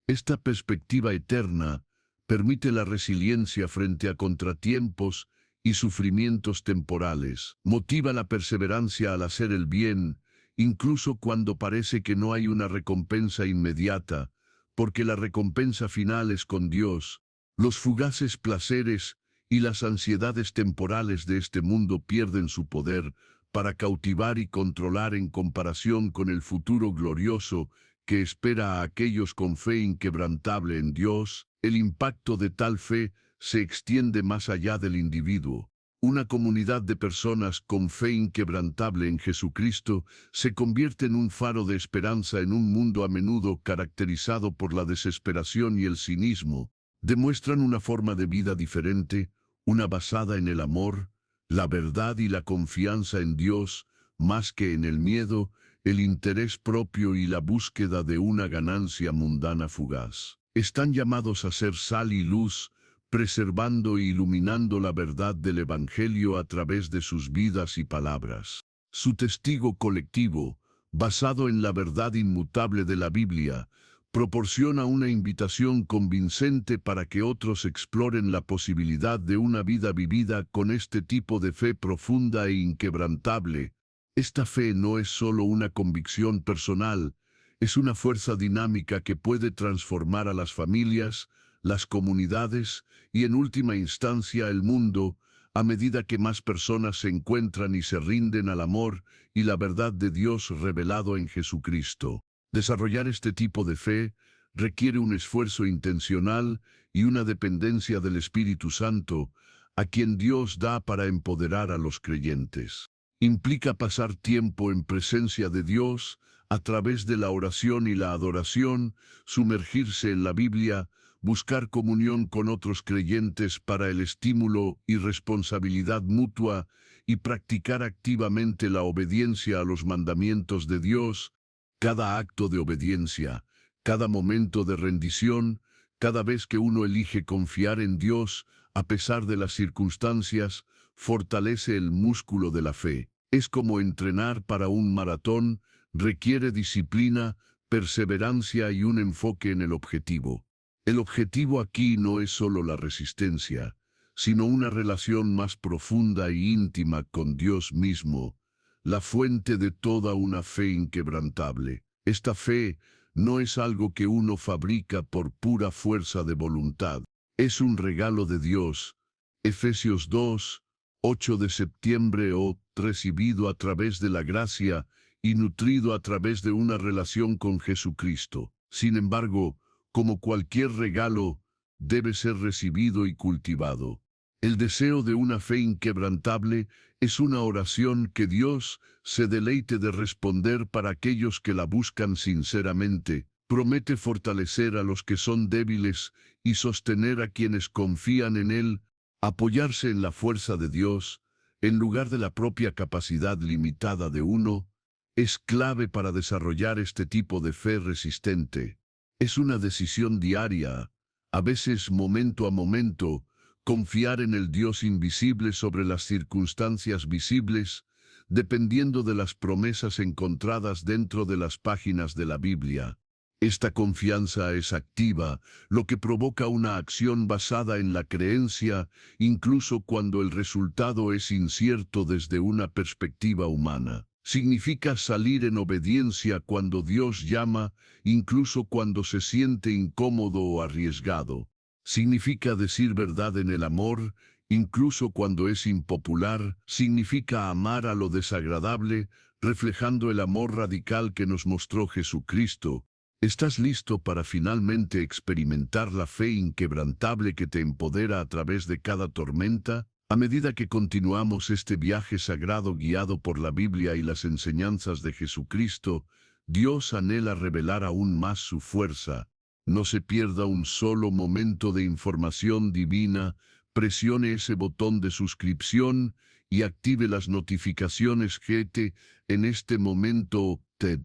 Esta perspectiva eterna permite la resiliencia frente a contratiempos y sufrimientos temporales. Motiva la perseverancia al hacer el bien, incluso cuando parece que no hay una recompensa inmediata, porque la recompensa final es con Dios. Los fugaces placeres y las ansiedades temporales de este mundo pierden su poder para cautivar y controlar en comparación con el futuro glorioso que espera a aquellos con fe inquebrantable en Dios. El impacto de tal fe se extiende más allá del individuo. Una comunidad de personas con fe inquebrantable en Jesucristo se convierte en un faro de esperanza en un mundo a menudo caracterizado por la desesperación y el cinismo. Demuestran una forma de vida diferente, una basada en el amor, la verdad y la confianza en Dios, más que en el miedo, el interés propio y la búsqueda de una ganancia mundana fugaz. Están llamados a ser sal y luz, preservando e iluminando la verdad del Evangelio a través de sus vidas y palabras. Su testigo colectivo, basado en la verdad inmutable de la Biblia, proporciona una invitación convincente para que otros exploren la posibilidad de una vida vivida con este tipo de fe profunda e inquebrantable. Esta fe no es solo una convicción personal, es una fuerza dinámica que puede transformar a las familias, las comunidades y en última instancia el mundo, a medida que más personas se encuentran y se rinden al amor y la verdad de Dios revelado en Jesucristo. Desarrollar este tipo de fe requiere un esfuerzo intencional y una dependencia del Espíritu Santo, a quien Dios da para empoderar a los creyentes. Implica pasar tiempo en presencia de Dios a través de la oración y la adoración, sumergirse en la Biblia, buscar comunión con otros creyentes para el estímulo y responsabilidad mutua y practicar activamente la obediencia a los mandamientos de Dios. Cada acto de obediencia, cada momento de rendición, cada vez que uno elige confiar en Dios, a pesar de las circunstancias, fortalece el músculo de la fe. Es como entrenar para un maratón, requiere disciplina, perseverancia y un enfoque en el objetivo. El objetivo aquí no es solo la resistencia, sino una relación más profunda e íntima con Dios mismo, la fuente de toda una fe inquebrantable. Esta fe no es algo que uno fabrica por pura fuerza de voluntad. Es un regalo de Dios. Efesios 2, 8 de septiembre recibido a través de la gracia y nutrido a través de una relación con Jesucristo. Sin embargo, como cualquier regalo, debe ser recibido y cultivado. El deseo de una fe inquebrantable es una oración que Dios se deleite de responder para aquellos que la buscan sinceramente. Promete fortalecer a los que son débiles y sostener a quienes confían en Él, apoyarse en la fuerza de Dios, en lugar de la propia capacidad limitada de uno, es clave para desarrollar este tipo de fe resistente. Es una decisión diaria, a veces momento a momento, confiar en el Dios invisible sobre las circunstancias visibles, dependiendo de las promesas encontradas dentro de las páginas de la Biblia. Esta confianza es activa, lo que provoca una acción basada en la creencia, incluso cuando el resultado es incierto desde una perspectiva humana. Significa salir en obediencia cuando Dios llama, incluso cuando se siente incómodo o arriesgado. Significa decir verdad en el amor, incluso cuando es impopular. Significa amar a lo desagradable, reflejando el amor radical que nos mostró Jesucristo. ¿Estás listo para finalmente experimentar la fe inquebrantable que te empodera a través de cada tormenta? A medida que continuamos este viaje sagrado guiado por la Biblia y las enseñanzas de Jesucristo, Dios anhela revelar aún más su fuerza. No se pierda un solo momento de información divina, presione ese botón de suscripción y active las notificaciones GT en este momento TED.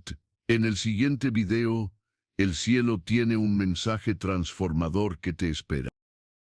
En el siguiente video, el cielo tiene un mensaje transformador que te espera.